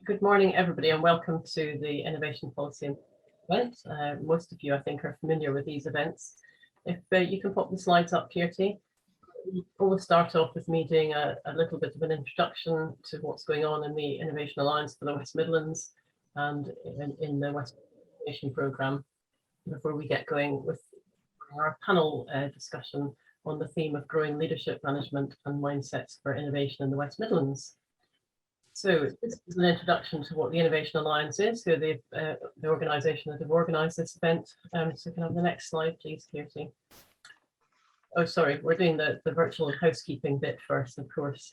Good morning, everybody, and welcome to the Innovation Policy event. Most of you, I think, are familiar with these events. If you can pop the slides up, Kirti. We'll start off with me doing a little bit of an introduction to what's going on in the Innovation Alliance for the West Midlands and in the West Innovation Programme before we get going with our panel discussion on the theme of growing leadership, management and mindsets for innovation in the West Midlands. So this is an introduction to what the Innovation Alliance is, who the organisation that have organised this event. So can I have the next slide, please, Kirti? Oh, sorry, we're doing the virtual housekeeping bit first, of course.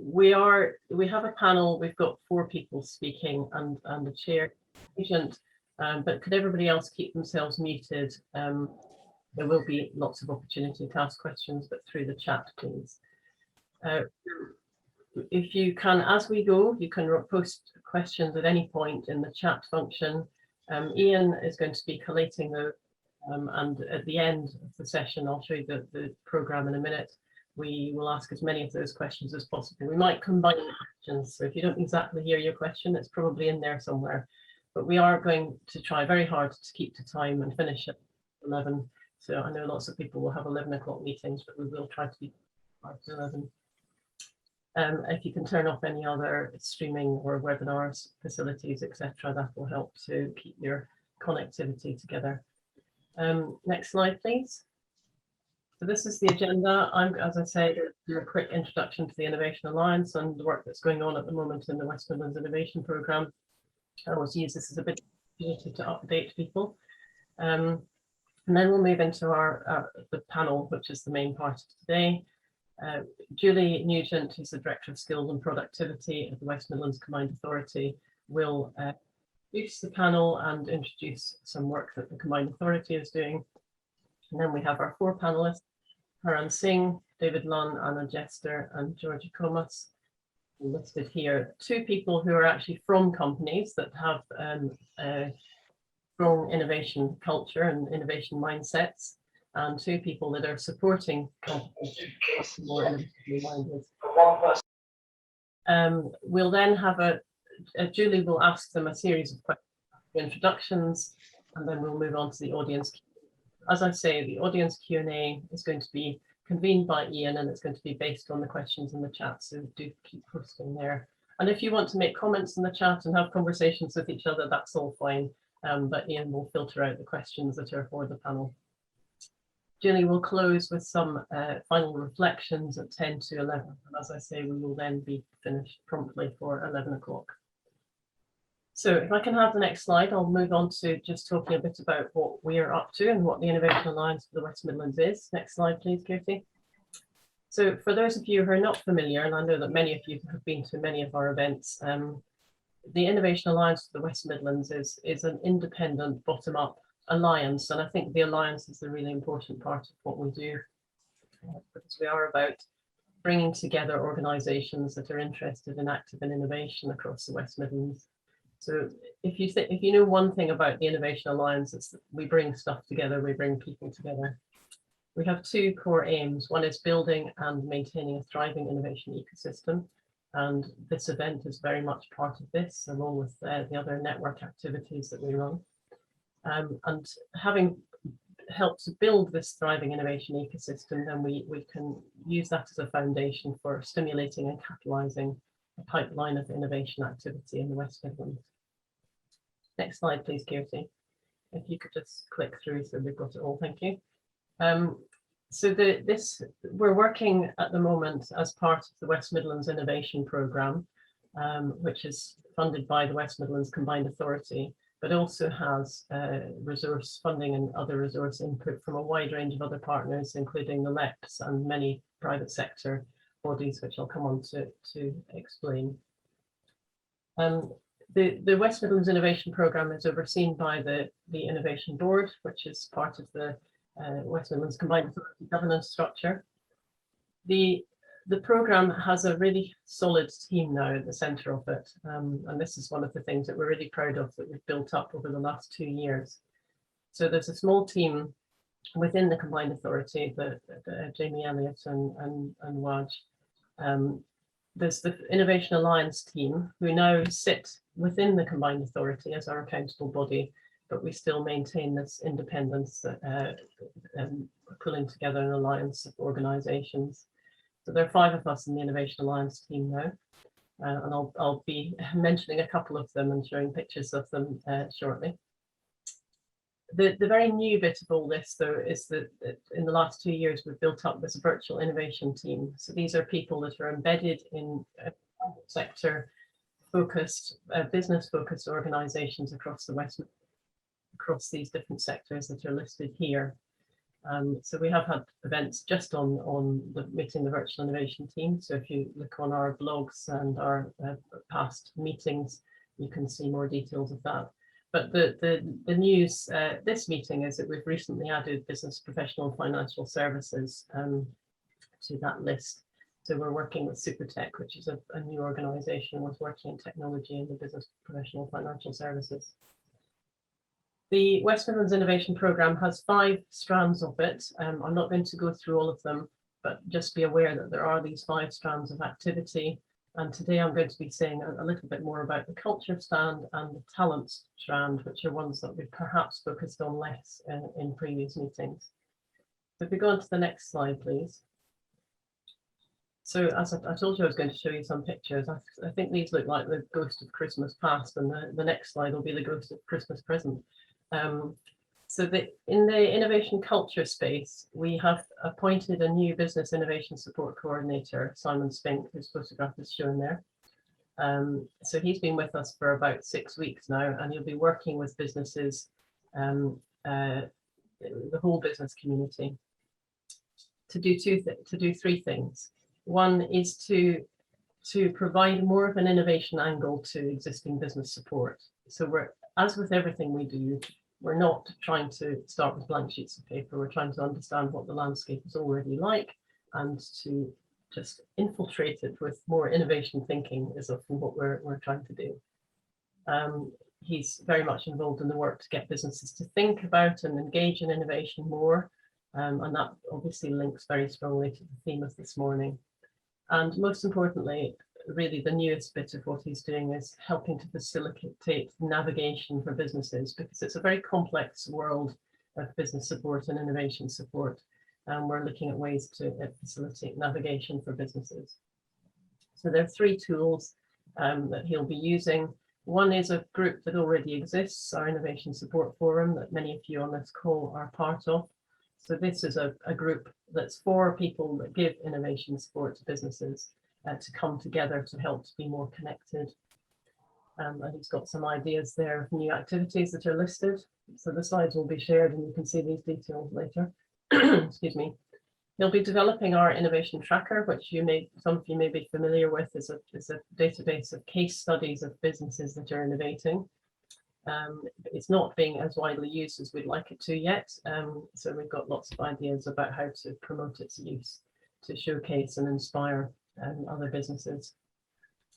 We have a panel. We've got 4 people speaking and the chair agent. But could everybody else keep themselves muted? There will be lots of opportunity to ask questions, but through the chat, please. If you can, as we go, you can post questions at any point in the chat function. Ian is going to be collating those, and at the end of the session, I'll show you the programme in a minute. We will ask as many of those questions as possible. We might combine questions, so if you don't exactly hear your question, it's probably in there somewhere. But we are going to try very hard to keep to time and finish at 11. So I know lots of people will have 11 o'clock meetings, but we will try to be 5 to 11. If you can turn off any other streaming or webinars facilities, etc., that will help to keep your connectivity together. Next slide, please. So this is the agenda. I'm, as I said, do a quick introduction to the Innovation Alliance and the work that's going on at the moment in the West Midlands Innovation Programme. I always use this as a bit of an opportunity to update people. And then we'll move into the panel, which is the main part of today. Julie Nugent, who's the Director of Skills and Productivity at the West Midlands Combined Authority, will introduce the panel and introduce some work that the Combined Authority is doing. And then we have our 4 panellists, Haran Singh, David Lunn, Anna Jester and Georgie Comas, listed here. 2 people who are actually from companies that have strong innovation culture and innovation mindsets, and 2 people that are supporting companies more innovatively minded. We'll then have Julie will ask them a series of introductions, and then we'll move on to the audience. As I say, the audience Q&A is going to be convened by Ian, and it's going to be based on the questions in the chat, so do keep posting there. And if you want to make comments in the chat and have conversations with each other, that's all fine, but Ian will filter out the questions that are for the panel. Julie will close with some final reflections at 10 to 11. And as I say, we will then be finished promptly for 11 o'clock. So if I can have the next slide, I'll move on to just talking a bit about what we are up to and what the Innovation Alliance for the West Midlands is. Next slide, please, Kirti. So for those of you who are not familiar, and I know that many of you have been to many of our events, the Innovation Alliance for the West Midlands is an independent, bottom-up alliance, and I think the alliance is the really important part of what we do, because we are about bringing together organisations that are interested and active in innovation across the West Midlands. So if you know one thing about the Innovation Alliance, it's that we bring stuff together, we bring people together. We have 2 core aims. One is building and maintaining a thriving innovation ecosystem, and this event is very much part of this, along with the other network activities that we run. And having helped to build this thriving innovation ecosystem, then we can use that as a foundation for stimulating and catalysing a pipeline of innovation activity in the West Midlands. Next slide, please, Kirti. If you could just click through so we've got it all, thank you. So we're working at the moment as part of the West Midlands Innovation Programme, which is funded by the West Midlands Combined Authority, but also has resource funding and other resource input from a wide range of other partners, including the LEPs and many private sector bodies, which I'll come on to explain. The West Midlands Innovation Programme is overseen by the Innovation Board, which is part of the West Midlands Combined Authority governance structure. The programme has a really solid team now at the centre of it, and this is one of the things that we're really proud of that we've built up over the last 2 years. So there's a small team within the Combined Authority, Jamie Elliott and Waj, There's the Innovation Alliance team, who now sit within the Combined Authority as our accountable body, but we still maintain this independence, pulling together an alliance of organisations. So there are 5 of us in the Innovation Alliance team now, and I'll be mentioning a couple of them and showing pictures of them shortly. The very new bit of all this, though, is that in the last 2 years, we've built up this virtual innovation team. So these are people that are embedded in private sector focused, business focused organisations across the West, across these different sectors that are listed here. So we have had events just on the meeting the virtual innovation team. So if you look on our blogs and our past meetings, you can see more details of that. But the news this meeting is that we've recently added business professional and financial services to that list. So we're working with Supertech, which is a new organisation with working in technology in the business professional financial services. The West Midlands Innovation Programme has 5 strands of it. I'm not going to go through all of them, but just be aware that there are these 5 strands of activity. And today I'm going to be saying a little bit more about the culture strand and the talent strand, which are ones that we've perhaps focused on less in previous meetings. So if we go on to the next slide, please. So as I told you, I was going to show you some pictures. I think these look like the ghost of Christmas past, and the next slide will be the ghost of Christmas present. So in the innovation culture space, we have appointed a new business innovation support coordinator, Simon Spink, whose photograph is shown there. So he's been with us for about 6 weeks now, and he'll be working with businesses, the whole business community, to do 3 things. One is to provide more of an innovation angle to existing business support. So as with everything we do, we're not trying to start with blank sheets of paper. We're trying to understand what the landscape is already like and to just infiltrate it with more innovation thinking is often what we're trying to do. He's very much involved in the work to get businesses to think about and engage in innovation more. And that obviously links very strongly to the theme of this morning. And most importantly, really the newest bit of what he's doing is helping to facilitate navigation for businesses, because it's a very complex world of business support and innovation support. And we're looking at ways to facilitate navigation for businesses. So there are 3 tools that he'll be using. One is a group that already exists, our Innovation Support Forum, that many of you on this call are part of. So this is a group that's for people that give innovation support to businesses to come together to help to be more connected. And he's got some ideas there of new activities that are listed. So the slides will be shared and you can see these details later. Excuse me. He'll be developing our innovation tracker, which some of you may be familiar with, is a database of case studies of businesses that are innovating. It's not being as widely used as we'd like it to yet. So we've got lots of ideas about how to promote its use, to showcase and inspire other businesses.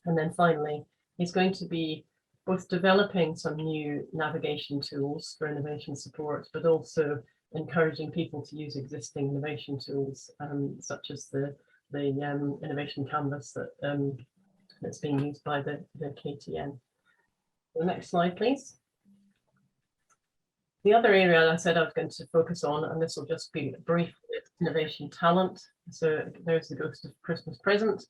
And then finally, he's going to be both developing some new navigation tools for innovation support, but also encouraging people to use existing innovation tools, such as the innovation canvas that's being used by the KTN. The next slide, please. The other area I said I was going to focus on, and this will just be brief, innovation talent. So there's the ghost of Christmas present.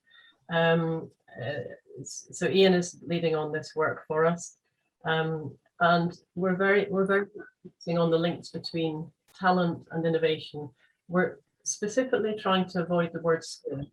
So Ian is leading on this work for us, and we're very focusing on the links between talent and innovation. We're specifically trying to avoid the word skill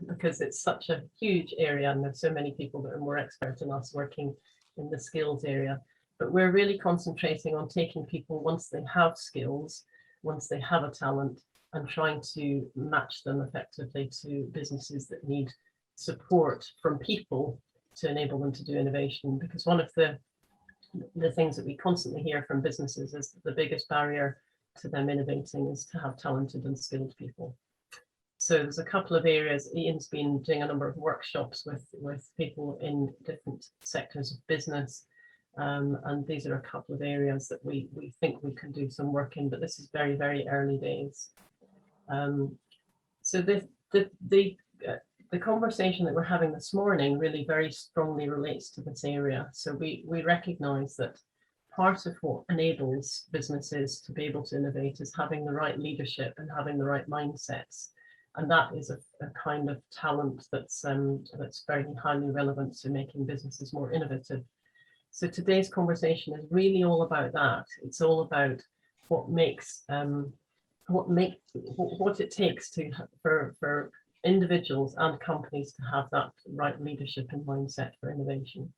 because it's such a huge area, and there's so many people that are more expert than us working in the skills area. But we're really concentrating on taking people once they have skills, once they have a talent, and trying to match them effectively to businesses that need support from people to enable them to do innovation. Because one of the things that we constantly hear from businesses is that the biggest barrier to them innovating is to have talented and skilled people. So there's a couple of areas. Ian's been doing a number of workshops with people in different sectors of business. And these are a couple of areas that we think we can do some work in, but this is very, very early days. So the the conversation that we're having this morning really very strongly relates to this area. So we recognize that part of what enables businesses to be able to innovate is having the right leadership and having the right mindsets. And that is a kind of talent that's very highly relevant to making businesses more innovative. So today's conversation is really all about that. It's all about what it takes for individuals and companies to have that right leadership and mindset for innovation.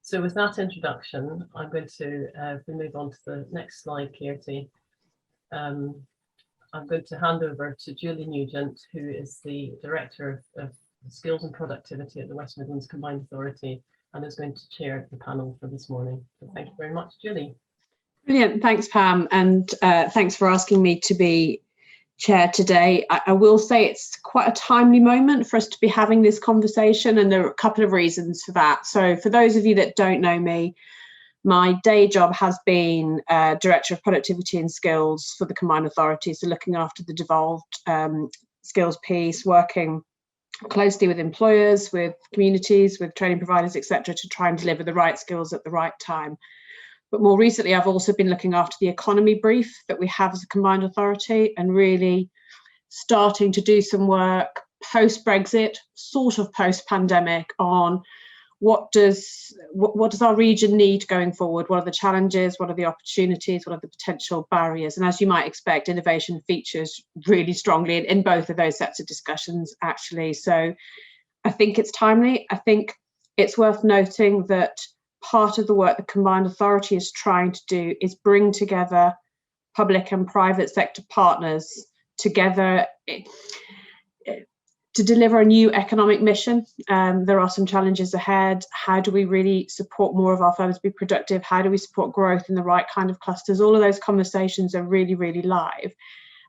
So with that introduction, I'm going to, if we move on to the next slide, Katie, I'm going to hand over to Julie Nugent, who is the Director of Skills and Productivity at the West Midlands Combined Authority, and is going to chair the panel for this morning. So thank you very much, Julie. Brilliant, thanks Pam, and thanks for asking me to be chair today. I will say it's quite a timely moment for us to be having this conversation, and there are a couple of reasons for that. So for those of you that don't know me, my day job has been Director of Productivity and Skills for the Combined Authority, so looking after the devolved skills piece, working closely with employers, with communities, with training providers, etc., to try and deliver the right skills at the right time. But more recently, I've also been looking after the economy brief that we have as a combined authority, and really starting to do some work post-Brexit, sort of post-pandemic, on what does our region need going forward? What are the challenges? What are the opportunities? What are the potential barriers? And as you might expect, innovation features really strongly in both of those sets of discussions, actually. So I think it's timely. I think it's worth noting that part of the work the Combined Authority is trying to do is bring together public and private sector partners together to deliver a new economic mission. There are some challenges ahead. How do we really support more of our firms to be productive? How do we support growth in the right kind of clusters? All of those conversations are really, really live.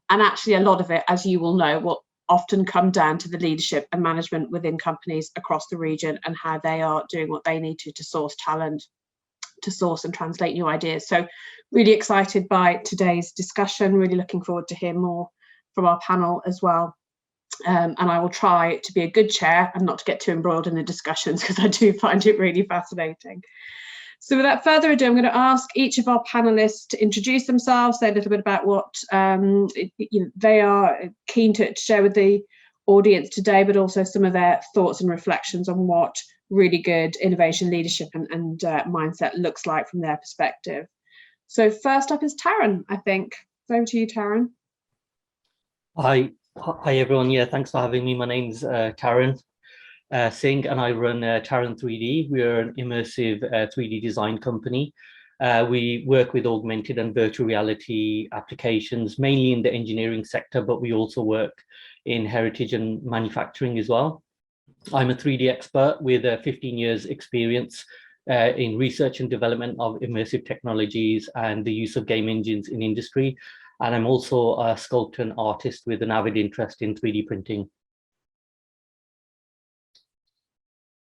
And actually a lot of it, as you will know, will often come down to the leadership and management within companies across the region and how they are doing what they need to source talent, to source and translate new ideas. So really excited by today's discussion, really looking forward to hear more from our panel as well. And I will try to be a good chair and not to get too embroiled in the discussions, because I do find it really fascinating. So without further ado, I'm going to ask each of our panelists to introduce themselves, say a little bit about what they are keen to share with the audience today, but also some of their thoughts and reflections on what really good innovation leadership and mindset looks like from their perspective. So first up is Tarun, I think. Over to you, Tarun. Hi everyone. Yeah, thanks for having me. My name's Tarun Singh, and I run Tarun 3D. We're an immersive 3D design company. We work with augmented and virtual reality applications, mainly in the engineering sector, but we also work in heritage and manufacturing as well. I'm a 3D expert with 15 years experience in research and development of immersive technologies and the use of game engines in industry. And I'm also a sculptor and artist with an avid interest in 3D printing.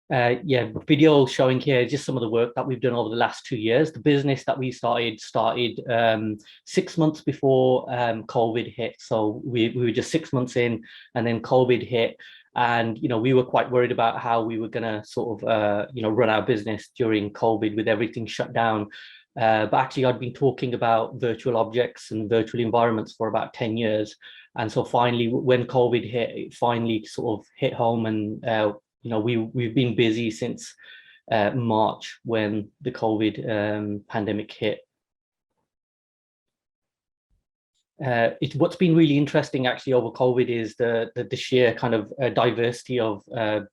Yeah, video showing here just some of the work that we've done over the last 2 years. The business that we started 6 months before COVID hit. So we were just 6 months in, and then COVID hit. And we were quite worried about how we were going to sort of run our business during COVID with everything shut down. But actually, I'd been talking about virtual objects and virtual environments for about 10 years. And so finally, when COVID hit, it finally sort of hit home. And, we've been busy since March when the COVID pandemic hit. What's been really interesting actually over COVID is the sheer kind of diversity of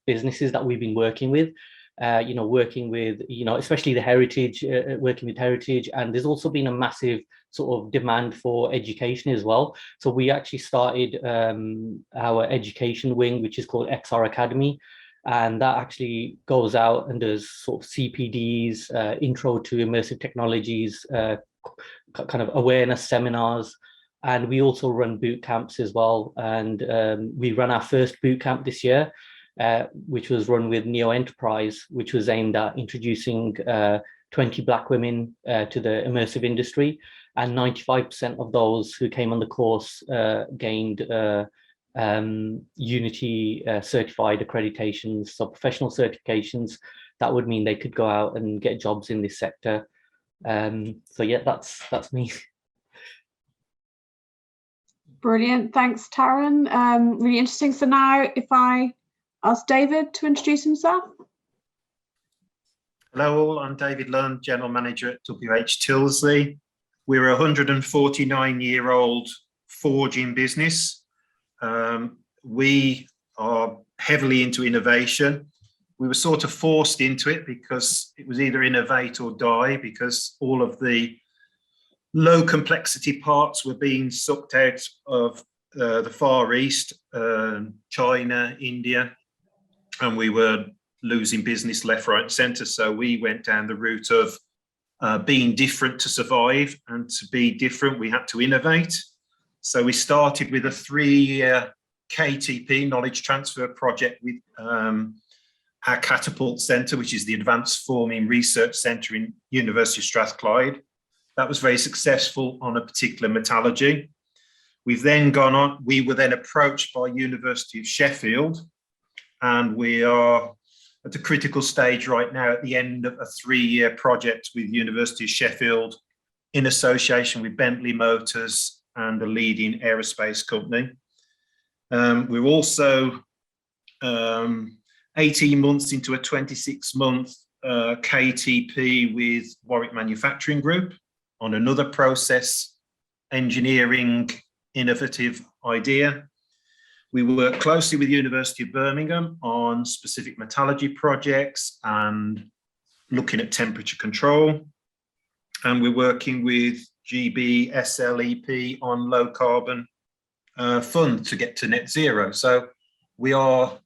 businesses that we've been working with. Working with, especially the heritage, working with heritage. And there's also been a massive sort of demand for education as well. So we actually started our education wing, which is called XR Academy. And that actually goes out and does sort of CPDs, intro to immersive technologies, kind of awareness seminars. And we also run boot camps as well. And we ran our first boot camp this year, which was run with Neo Enterprise, which was aimed at introducing 20 Black women to the immersive industry. And 95% of those who came on the course gained Unity certified accreditations, so professional certifications. That would mean they could go out and get jobs in this sector. So yeah, that's me. Brilliant. Thanks, Taryn. Really interesting. So now if I ask David to introduce himself. Hello all, I'm David Lund, General Manager at WH Tilsley. We're a 149-year-old forging business. We are heavily into innovation. We were sort of forced into it because it was either innovate or die, because all of the low complexity parts were being sucked out of the Far East, China, India, and we were losing business left, right, and centre. So we went down the route of being different to survive, and to be different, we had to innovate. So we started with a 3-year KTP, knowledge transfer project, with our Catapult Centre, which is the Advanced Forming Research Centre in University of Strathclyde. That was very successful on a particular metallurgy. We've then gone on, we were then approached by University of Sheffield, and we are at the critical stage right now at the end of a 3-year project with University of Sheffield in association with Bentley Motors and a leading aerospace company. We're also 18 months into a 26-month KTP with Warwick Manufacturing Group on another process engineering innovative idea. We work closely with University of Birmingham on specific metallurgy projects and looking at temperature control. And we're working with GB SLEP on low carbon fund to get to net zero. So we are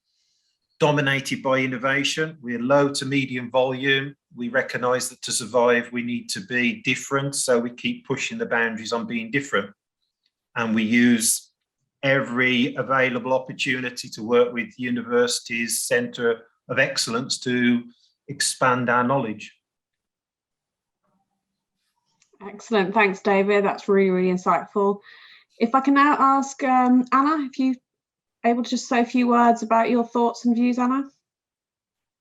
dominated by innovation. We're low to medium volume. We recognise that to survive, we need to be different. So we keep pushing the boundaries on being different. And we use every available opportunity to work with universities' Centre of Excellence to expand our knowledge. Excellent. Thanks, David. That's really, really insightful. If I can now ask Anna, if you're able to just say a few words about your thoughts and views, Anna.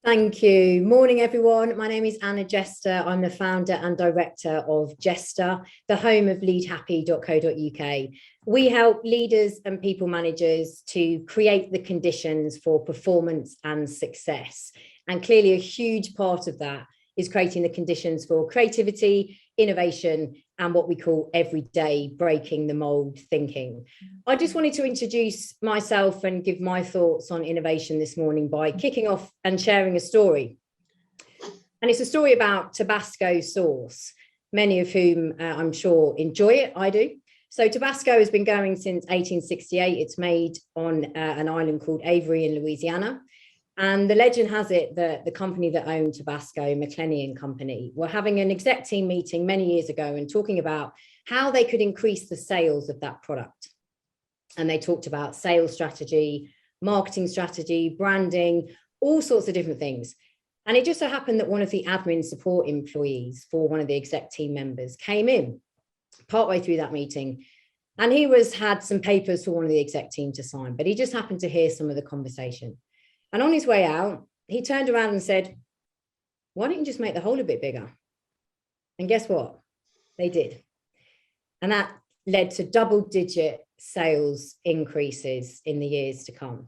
Thank you. Morning, everyone. My name is Anna Jester. I'm the founder and director of Jester, the home of leadhappy.co.uk. We help leaders and people managers to create the conditions for performance and success. And clearly a huge part of that is creating the conditions for creativity, innovation, and what we call everyday breaking the mold thinking. I just wanted to introduce myself and give my thoughts on innovation this morning by kicking off and sharing a story. And it's a story about Tabasco sauce, many of whom I'm sure enjoy it. I do. So Tabasco has been going since 1868. It's made on an island called Avery in Louisiana. And the legend has it that the company that owned Tabasco, McLennan Company, were having an exec team meeting many years ago and talking about how they could increase the sales of that product. And they talked about sales strategy, marketing strategy, branding, all sorts of different things. And it just so happened that one of the admin support employees for one of the exec team members came in partway through that meeting, and he had some papers for one of the exec team to sign, but he just happened to hear some of the conversation. And on his way out, he turned around and said, why don't you just make the hole a bit bigger? And guess what? They did. And that led to double-digit sales increases in the years to come.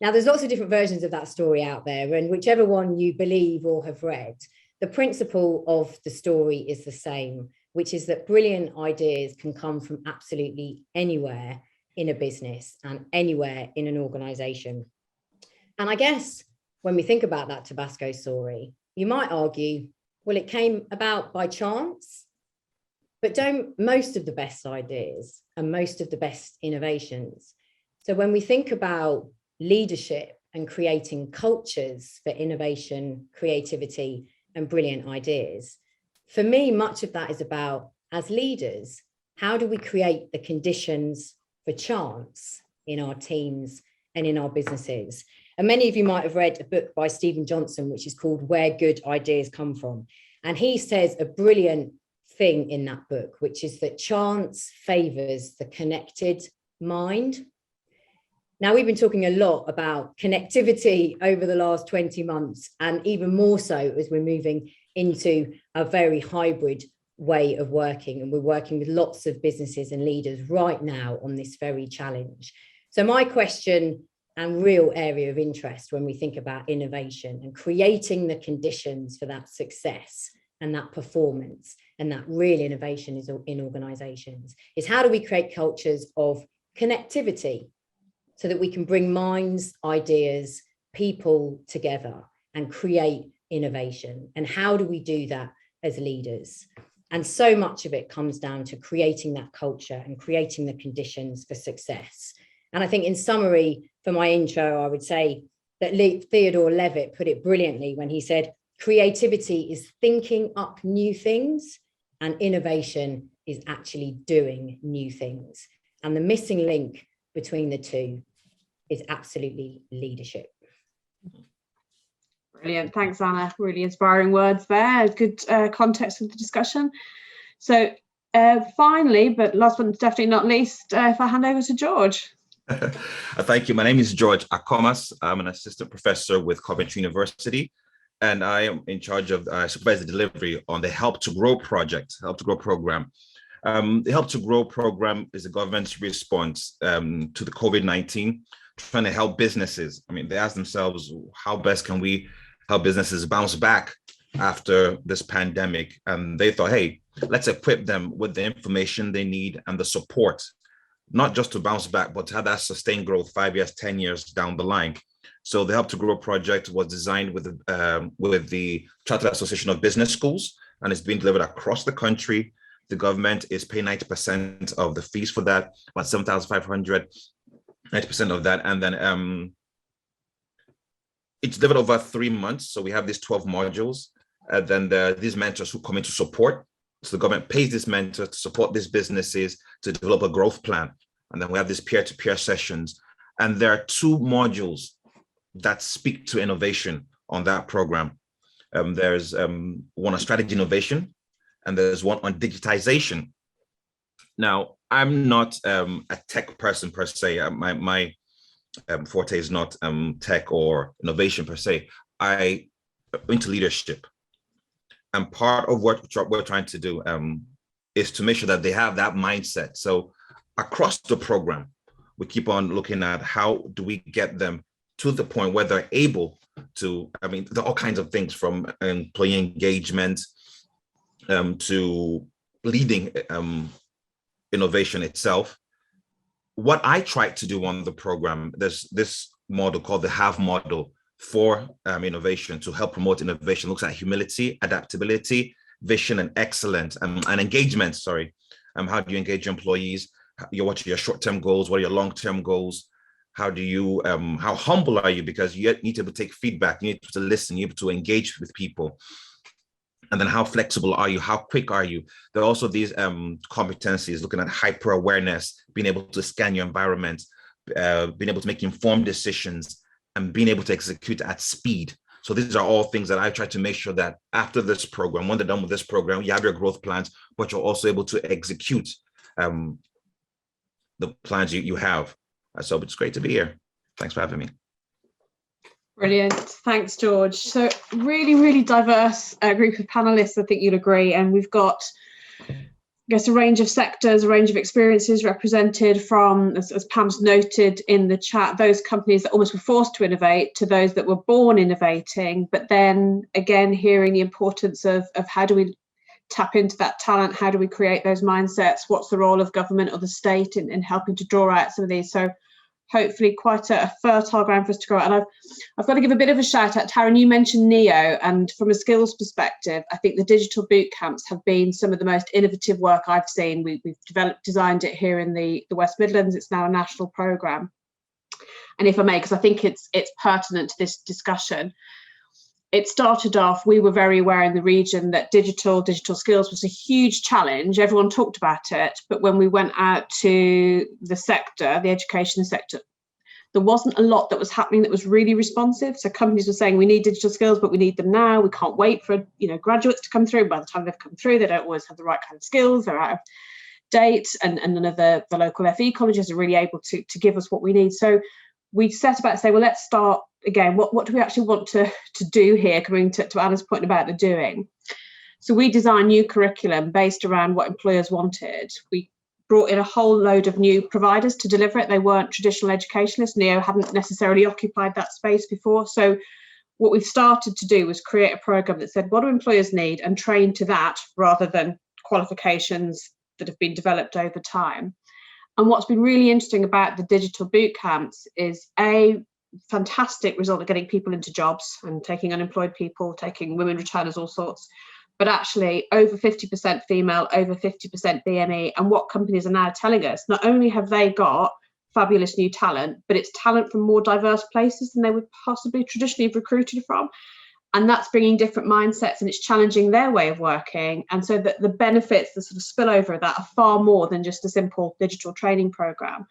Now, there's lots of different versions of that story out there, and whichever one you believe or have read, the principle of the story is the same, which is that brilliant ideas can come from absolutely anywhere in a business and anywhere in an organization. And I guess when we think about that Tabasco story, you might argue, well, it came about by chance, but don't most of the best ideas and most of the best innovations. So when we think about leadership and creating cultures for innovation, creativity, and brilliant ideas, for me, much of that is about, as leaders, how do we create the conditions for chance in our teams and in our businesses? And many of you might have read a book by Stephen Johnson, which is called Where Good Ideas Come From. And he says a brilliant thing in that book, which is that chance favors the connected mind. Now, we've been talking a lot about connectivity over the last 20 months, and even more so as we're moving into a very hybrid way of working. And we're working with lots of businesses and leaders right now on this very challenge. So my question and real area of interest when we think about innovation and creating the conditions for that success and that performance and that real innovation is in organizations is how do we create cultures of connectivity so that we can bring minds, ideas, people together and create innovation? And how do we do that as leaders? And so much of it comes down to creating that culture and creating the conditions for success. And I think in summary, for my intro, I would say that Theodore Levitt put it brilliantly when he said, creativity is thinking up new things and innovation is actually doing new things. And the missing link between the two is absolutely leadership. Brilliant. Thanks, Anna. Really inspiring words there. Good context for the discussion. So finally, but last but definitely not least, if I hand over to George. Thank you. My name is George Akomas. I'm an assistant professor with Coventry University, and I am in charge of supervise the delivery on the Help to Grow project, Help to Grow program. The Help to Grow program is the government's response to the COVID-19, trying to help businesses. I mean, they ask themselves, how best can we help businesses bounce back after this pandemic? And they thought, hey, let's equip them with the information they need and the support, not just to bounce back, but to have that sustained growth 5 years, 10 years down the line. So the Help to Grow project was designed with the Chartered Association of Business Schools, and it's being delivered across the country. The government is paying 90% of the fees for that, about 7,500, 90% of that. And then it's delivered over 3 months. So we have these 12 modules. And then there are these mentors who come in to support. So the government pays this mentor to support these businesses to develop a growth plan. And then we have these peer-to-peer sessions. And there are 2 modules that speak to innovation on that program. There's one on strategy innovation, and there's one on digitization. Now, I'm not a tech person per se. My forte is not tech or innovation per se. I'm into leadership. And part of what we're trying to do is to make sure that they have that mindset. So across the program, we keep on looking at how do we get them to the point where they're able to, I mean, there are all kinds of things from employee engagement to leading innovation itself. What I tried to do on the program, there's this model called the HAVE model for innovation to help promote innovation. It looks at humility, adaptability, vision, and excellence, and engagement, sorry. How do you engage your employees? What are your short-term goals? What are your long-term goals? How do you, how humble are you? Because you need to take feedback, you need to listen, you need to engage with people. And then how flexible are you? How quick are you? There are also these competencies looking at hyper awareness, being able to scan your environment, being able to make informed decisions, and being able to execute at speed. So these are all things that I try to make sure that after this program, when they're done with this program, you have your growth plans, but you're also able to execute the plans you have. So it's great to be here. Thanks for having me. Brilliant. Thanks, George. So really, really diverse group of panelists, I think you'll agree. And we've got, I guess, a range of sectors, a range of experiences represented from, as Pam's noted in the chat, those companies that almost were forced to innovate to those that were born innovating, but then again, hearing the importance of how do we tap into that talent? How do we create those mindsets? What's the role of government or the state in helping to draw out some of these? So hopefully quite a fertile ground for us to grow. And I've got to give a bit of a shout out. Taryn, you mentioned NEO, and from a skills perspective, I think the digital boot camps have been some of the most innovative work I've seen. We've designed it here in the West Midlands. It's now a national programme. And if I may, because I think it's pertinent to this discussion, it started off, we were very aware in the region that digital skills was a huge challenge. Everyone talked about it, but when we went out to the sector, the education sector, there wasn't a lot that was happening that was really responsive. So companies were saying, we need digital skills, but we need them now. We can't wait for graduates to come through. By the time they've come through, they don't always have the right kind of skills. They're out of date, and none of the local FE colleges are really able to give us what we need. So we set about to say, well, let's start again. What do we actually want to do here? Coming to Anna's point about the doing. So we designed new curriculum based around what employers wanted. We brought in a whole load of new providers to deliver it. They weren't traditional educationalists. NEO hadn't necessarily occupied that space before. So what we've started to do was create a program that said, what do employers need, and train to that rather than qualifications that have been developed over time. And what's been really interesting about the digital boot camps is a fantastic result of getting people into jobs and taking unemployed people, taking women returners, all sorts, but actually over 50% female, over 50% BME. And what companies are now telling us, not only have they got fabulous new talent, but it's talent from more diverse places than they would possibly traditionally have recruited from. And that's bringing different mindsets, and it's challenging their way of working. And so that the benefits, the sort of spillover of that, are far more than just a simple digital training program.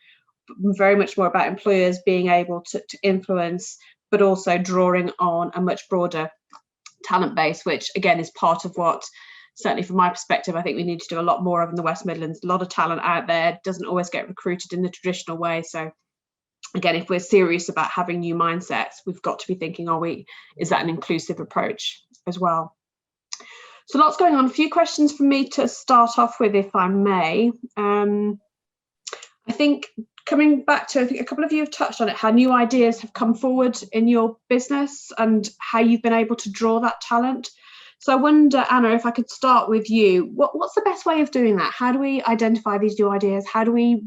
Very much more about employers being able to influence, but also drawing on a much broader talent base, which again is part of what, certainly from my perspective, I think we need to do a lot more of in the West Midlands. A lot of talent out there doesn't always get recruited in the traditional way. So again, if we're serious about having new mindsets, we've got to be thinking, is that an inclusive approach as well? So lots going on. A few questions for me to start off with, if I may. I think coming back to, I think a couple of you have touched on it, how new ideas have come forward in your business and how you've been able to draw that talent. So I wonder, Anna, if I could start with you, what's the best way of doing that? How do we identify these new ideas? How do we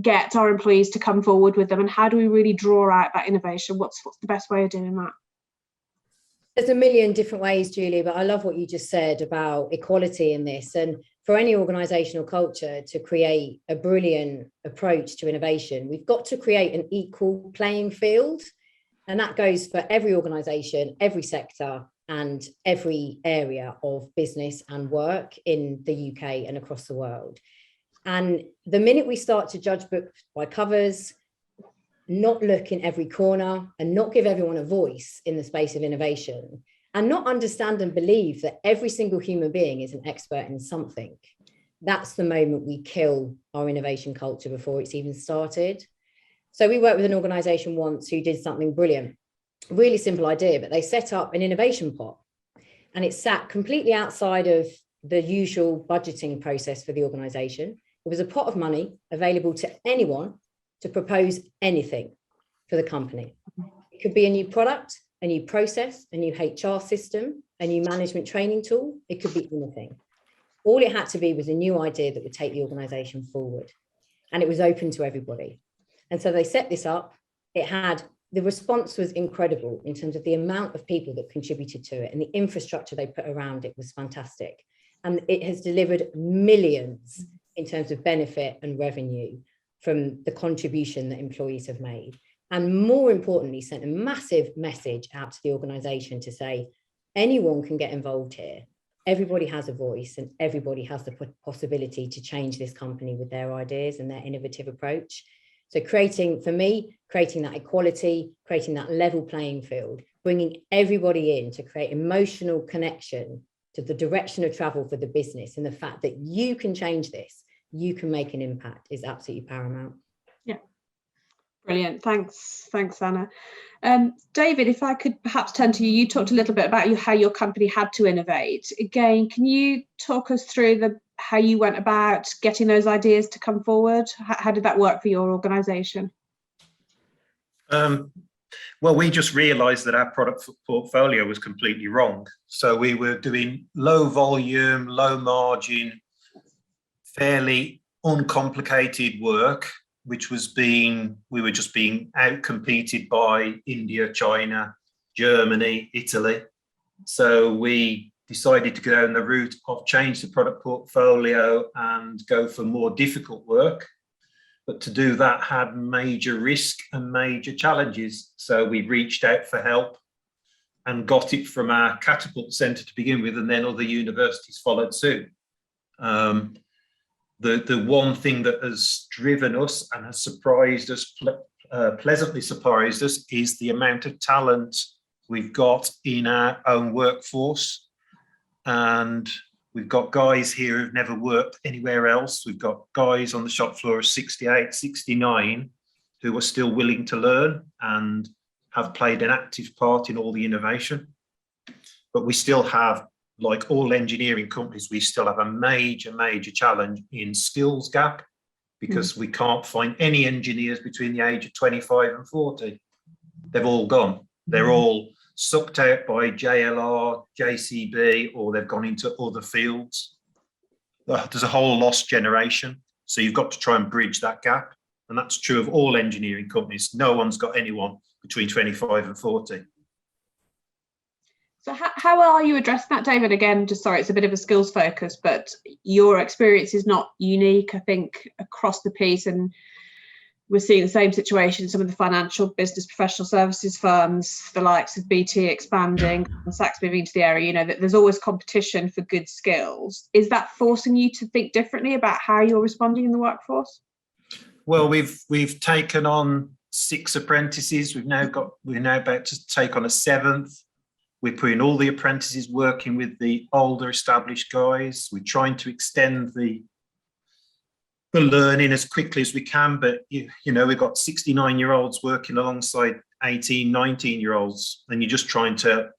get our employees to come forward with them, and how do we really draw out that innovation? What's the best way of doing that? There's a million different ways, Julie, but I love what you just said about equality in this. And for any organisational culture to create a brilliant approach to innovation, we've got to create an equal playing field. And that goes for every organisation, every sector, and every area of business and work in the UK and across the world. And the minute we start to judge books by covers, not look in every corner, and not give everyone a voice in the space of innovation, and not understand and believe that every single human being is an expert in something, that's the moment we kill our innovation culture before it's even started. So we worked with an organisation once who did something brilliant, really simple idea, but they set up an innovation pot, and it sat completely outside of the usual budgeting process for the organisation. It was a pot of money available to anyone to propose anything for the company. It could be a new product, a new process, a new HR system, a new management training tool. It could be anything. All it had to be was a new idea that would take the organisation forward. And it was open to everybody. And so they set this up. The response was incredible in terms of the amount of people that contributed to it, and the infrastructure they put around it was fantastic. And it has delivered millions in terms of benefit and revenue from the contribution that employees have made. And more importantly, sent a massive message out to the organisation to say, anyone can get involved here. Everybody has a voice, and everybody has the possibility to change this company with their ideas and their innovative approach. So creating that equality, creating that level playing field, bringing everybody in to create emotional connection to the direction of travel for the business, and the fact that you can change this, you can make an impact, is absolutely paramount. Yeah, brilliant. Thanks, Anna. David, if I could perhaps turn to you, you talked a little bit about how your company had to innovate. Again, can you talk us through how you went about getting those ideas to come forward? How did that work for your organisation? Well, we just realised that our product portfolio was completely wrong. So we were doing low volume, low margin, fairly uncomplicated work, which was we were just being outcompeted by India, China, Germany, Italy. So we decided to go down the route of change the product portfolio and go for more difficult work. But to do that had major risk and major challenges. So we reached out for help and got it from our catapult centre to begin with, and then other universities followed suit. The one thing that has driven us and has surprised us, pleasantly surprised us, is the amount of talent we've got in our own workforce. And we've got guys here who've never worked anywhere else. We've got guys on the shop floor of 68, 69, who are still willing to learn and have played an active part in all the innovation. But we still have, like all engineering companies, we still have a major challenge in skills gap, because we can't find any engineers between the age of 25 and 40. They've all gone. They're all sucked out by JLR, JCB, or they've gone into other fields. There's a whole lost generation. So you've got to try and bridge that gap. And that's true of all engineering companies. No one's got anyone between 25 and 40. So how are you addressing that, David? Again, just sorry, it's a bit of a skills focus, but your experience is not unique, I think, across the piece. And we're seeing the same situation, some of the financial business professional services firms, the likes of BT expanding, and Saks moving into the area, you know, that there's always competition for good skills. Is that forcing you to think differently about how you're responding in the workforce? Well, we've taken on 6 apprentices. We're now about to take on a 7th. We're putting all the apprentices working with the older established guys. We're trying to extend the learning as quickly as we can, but you know, we've got 69-year-olds working alongside 18, 19-year-olds, and you're just trying to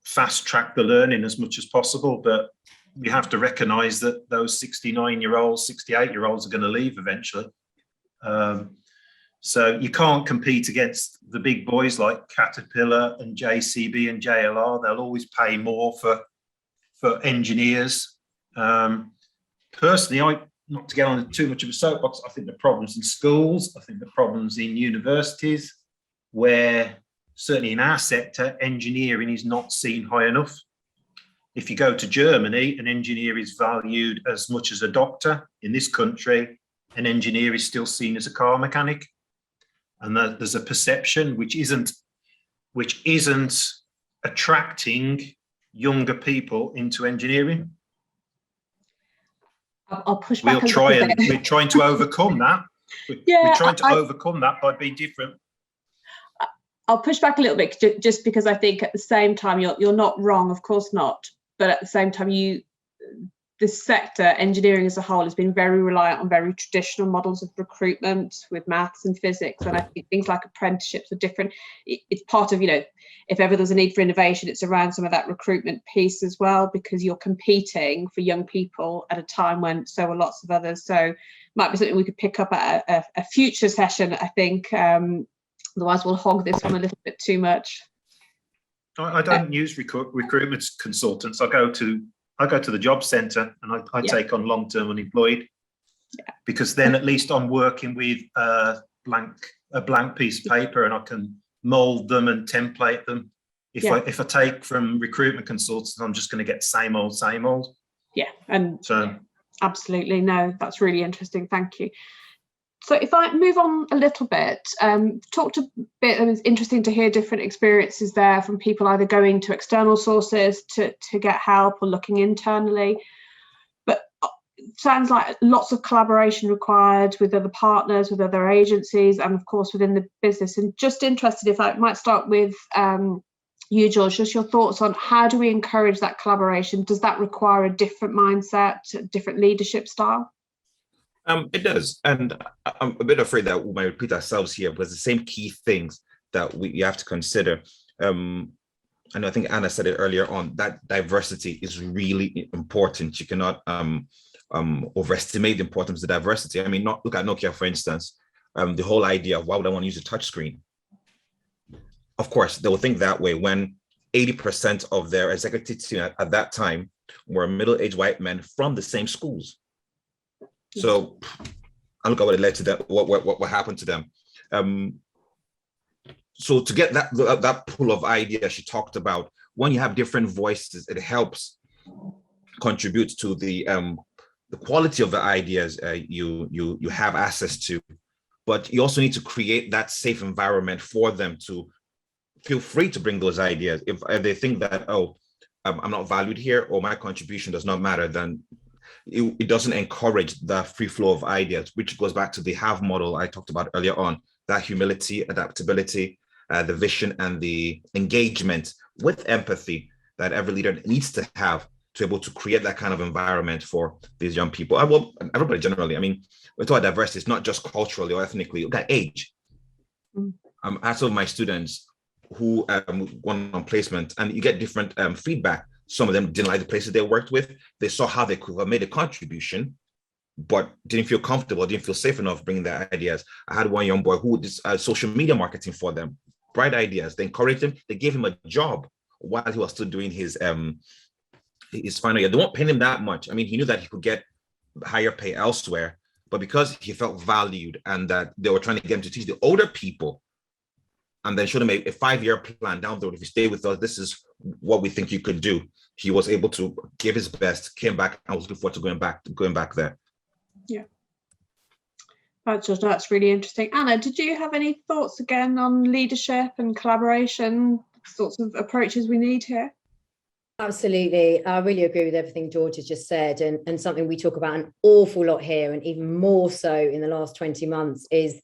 fast track the learning as much as possible. But we have to recognize that those 69-year-olds, 68-year-olds are going to leave eventually. So you can't compete against the big boys like Caterpillar and JCB and JLR. They'll always pay more for engineers. Personally, not to get on too much of a soapbox, I think the problems in schools, I think the problems in universities, where certainly in our sector, engineering is not seen high enough. If you go to Germany, an engineer is valued as much as a doctor. In this country, an engineer is still seen as a car mechanic. And there's a perception which isn't attracting younger people into engineering. I'll push back. We're trying to overcome that. We're trying to overcome that by being different. I'll push back a little bit, just because I think at the same time you're not wrong, of course not. But at the same time, this sector, engineering as a whole, has been very reliant on very traditional models of recruitment with maths and physics. And I think things like apprenticeships are different. It's part of, you know, if ever there's a need for innovation, it's around some of that recruitment piece as well, because you're competing for young people at a time when so are lots of others. So might be something we could pick up at a future session, I think. Otherwise, we'll hog this one a little bit too much. I don't use recruitment consultants. I go to the job centre and I take on long-term unemployed, because then at least I'm working with a blank piece of paper and I can mould them and template them. If I take from recruitment consultants, I'm just going to get same old. Yeah, and so absolutely, no, that's really interesting. Thank you. So if I move on a little bit, talked a bit, and it's interesting to hear different experiences there from people either going to external sources to get help or looking internally. But it sounds like lots of collaboration required with other partners, with other agencies, and of course within the business. And just interested, if I might start with you, George, just your thoughts on how do we encourage that collaboration? Does that require a different mindset, a different leadership style? It does, and I'm a bit afraid that we might repeat ourselves here, because the same key things that you have to consider. And I think Anna said it earlier on, that diversity is really important. You cannot overestimate the importance of diversity. I mean, look at Nokia, for instance. The whole idea of why would I want to use a touchscreen? Of course, they will think that way when 80% of their executive team at that time were middle-aged white men from the same schools. So I look at what it led to them, what happened to them. So to get that pool of ideas she talked about, when you have different voices, it helps contribute to the quality of the ideas you have access to. But you also need to create that safe environment for them to feel free to bring those ideas. If they think that, I'm not valued here, or my contribution does not matter, then it doesn't encourage the free flow of ideas, which goes back to the HAVE model I talked about earlier on, that humility, adaptability, the vision, and the engagement with empathy that every leader needs to have to be able to create that kind of environment for these young people. Well, everybody generally. I mean, we're talking about diversity, it's not just culturally or ethnically. Look at age. I had some of my students who went on placement, and you get different feedback. Some of them didn't like the places they worked with. They saw how they could have made a contribution, but didn't feel comfortable, didn't feel safe enough bringing their ideas. I had one young boy who did social media marketing for them, bright ideas. They encouraged him. They gave him a job while he was still doing his final year. They won't pay him that much. I mean, he knew that he could get higher pay elsewhere, but because he felt valued and that they were trying to get him to teach the older people, and then show them a 5-year plan down the road. If you stay with us, this is what we think you could do. He was able to give his best, came back, and was looking forward to going back there. Yeah. That's really interesting. Anna, did you have any thoughts again on leadership and collaboration, sorts of approaches we need here? Absolutely. I really agree with everything George has just said, and something we talk about an awful lot here, and even more so in the last 20 months, is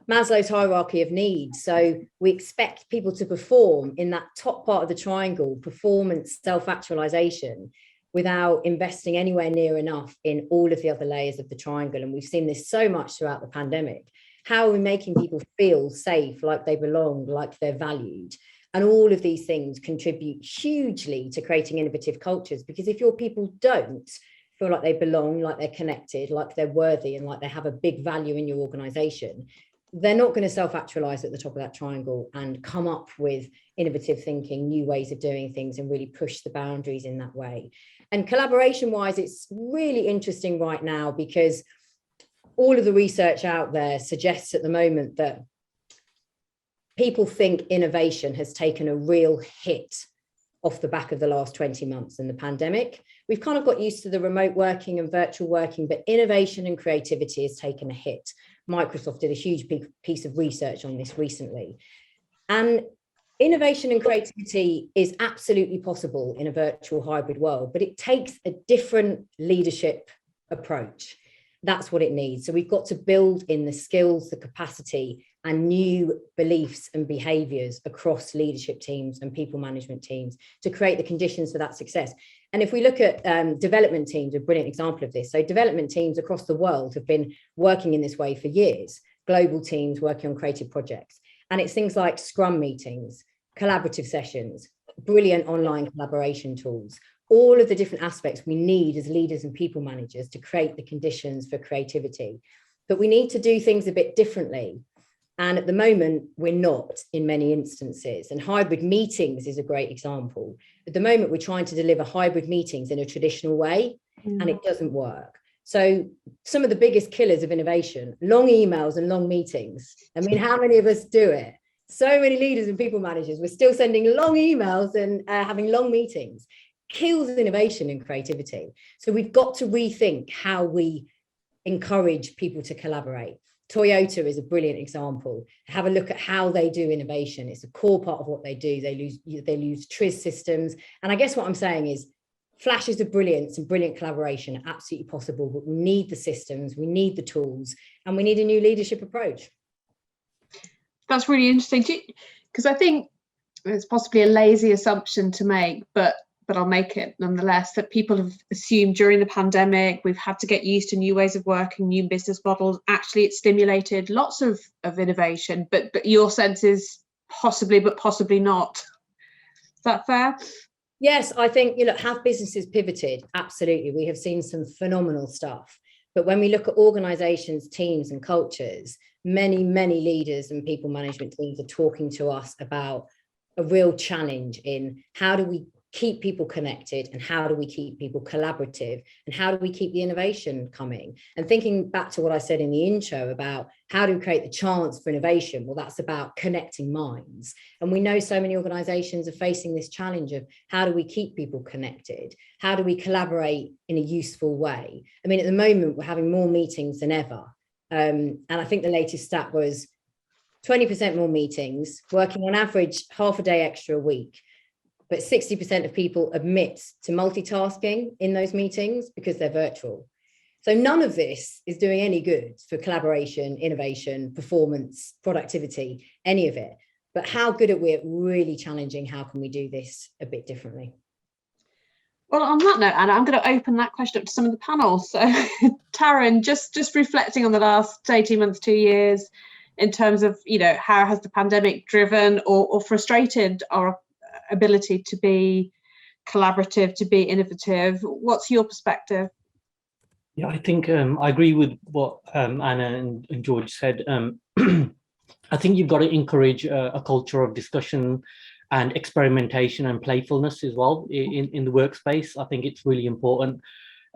Maslow's hierarchy of needs. So we expect people to perform in that top part of the triangle, performance, self-actualization, without investing anywhere near enough in all of the other layers of the triangle. And we've seen this so much throughout the pandemic. How are we making people feel safe, like they belong, like they're valued? And all of these things contribute hugely to creating innovative cultures, because if your people don't feel like they belong, like they're connected, like they're worthy, and like they have a big value in your organization, they're not going to self-actualize at the top of that triangle and come up with innovative thinking, new ways of doing things, and really push the boundaries in that way. And collaboration wise, it's really interesting right now, because all of the research out there suggests at the moment that people think innovation has taken a real hit off the back of the last 20 months and the pandemic. We've kind of got used to the remote working and virtual working, but innovation and creativity has taken a hit. Microsoft did a huge piece of research on this recently. And innovation and creativity is absolutely possible in a virtual hybrid world, but it takes a different leadership approach. That's what it needs. So we've got to build in the skills, the capacity, and new beliefs and behaviors across leadership teams and people management teams to create the conditions for that success. And if we look at development teams, a brilliant example of this. So development teams across the world have been working in this way for years, global teams working on creative projects. And it's things like Scrum meetings, collaborative sessions, brilliant online collaboration tools, all of the different aspects we need as leaders and people managers to create the conditions for creativity. But we need to do things a bit differently. And at the moment, we're not in many instances. And hybrid meetings is a great example. At the moment, we're trying to deliver hybrid meetings in a traditional way, and it doesn't work. So some of the biggest killers of innovation, long emails and long meetings. I mean, how many of us do it? So many leaders and people managers, we're still sending long emails and having long meetings. Kills innovation and creativity. So we've got to rethink how we encourage people to collaborate. Toyota is a brilliant example. Have a look at how they do innovation. It's a core part of what they do. They use TRIZ systems. And I guess what I'm saying is flashes of brilliance and brilliant collaboration are absolutely possible, but we need the systems, we need the tools, and we need a new leadership approach. That's really interesting, because I think it's possibly a lazy assumption to make, but I'll make it nonetheless, that people have assumed during the pandemic, we've had to get used to new ways of working, new business models. Actually, it stimulated lots of innovation, but your sense is possibly, but possibly not. Is that fair? Yes, I think, have businesses pivoted? Absolutely. We have seen some phenomenal stuff. But when we look at organizations, teams and cultures, many, many leaders and people management teams are talking to us about a real challenge in how do we keep people connected, and how do we keep people collaborative, and how do we keep the innovation coming? And thinking back to what I said in the intro about how do we create the chance for innovation? Well, that's about connecting minds. And we know so many organizations are facing this challenge of how do we keep people connected? How do we collaborate in a useful way? I mean, at the moment, we're having more meetings than ever. And I think the latest stat was 20% more meetings, working on average half a day extra a week. But 60% of people admit to multitasking in those meetings because they're virtual. So none of this is doing any good for collaboration, innovation, performance, productivity, any of it. But how good are we at really challenging how can we do this a bit differently? Well, on that note, Anna, I'm going to open that question up to some of the panel. So, Taryn, just reflecting on the last 18 months, 2 years, in terms of, how has the pandemic driven or frustrated our ability to be collaborative, to be innovative? What's your perspective? Yeah, I think I agree with what Anna and George said. I think you've got to encourage a culture of discussion and experimentation and playfulness as well in the workspace. I think it's really important.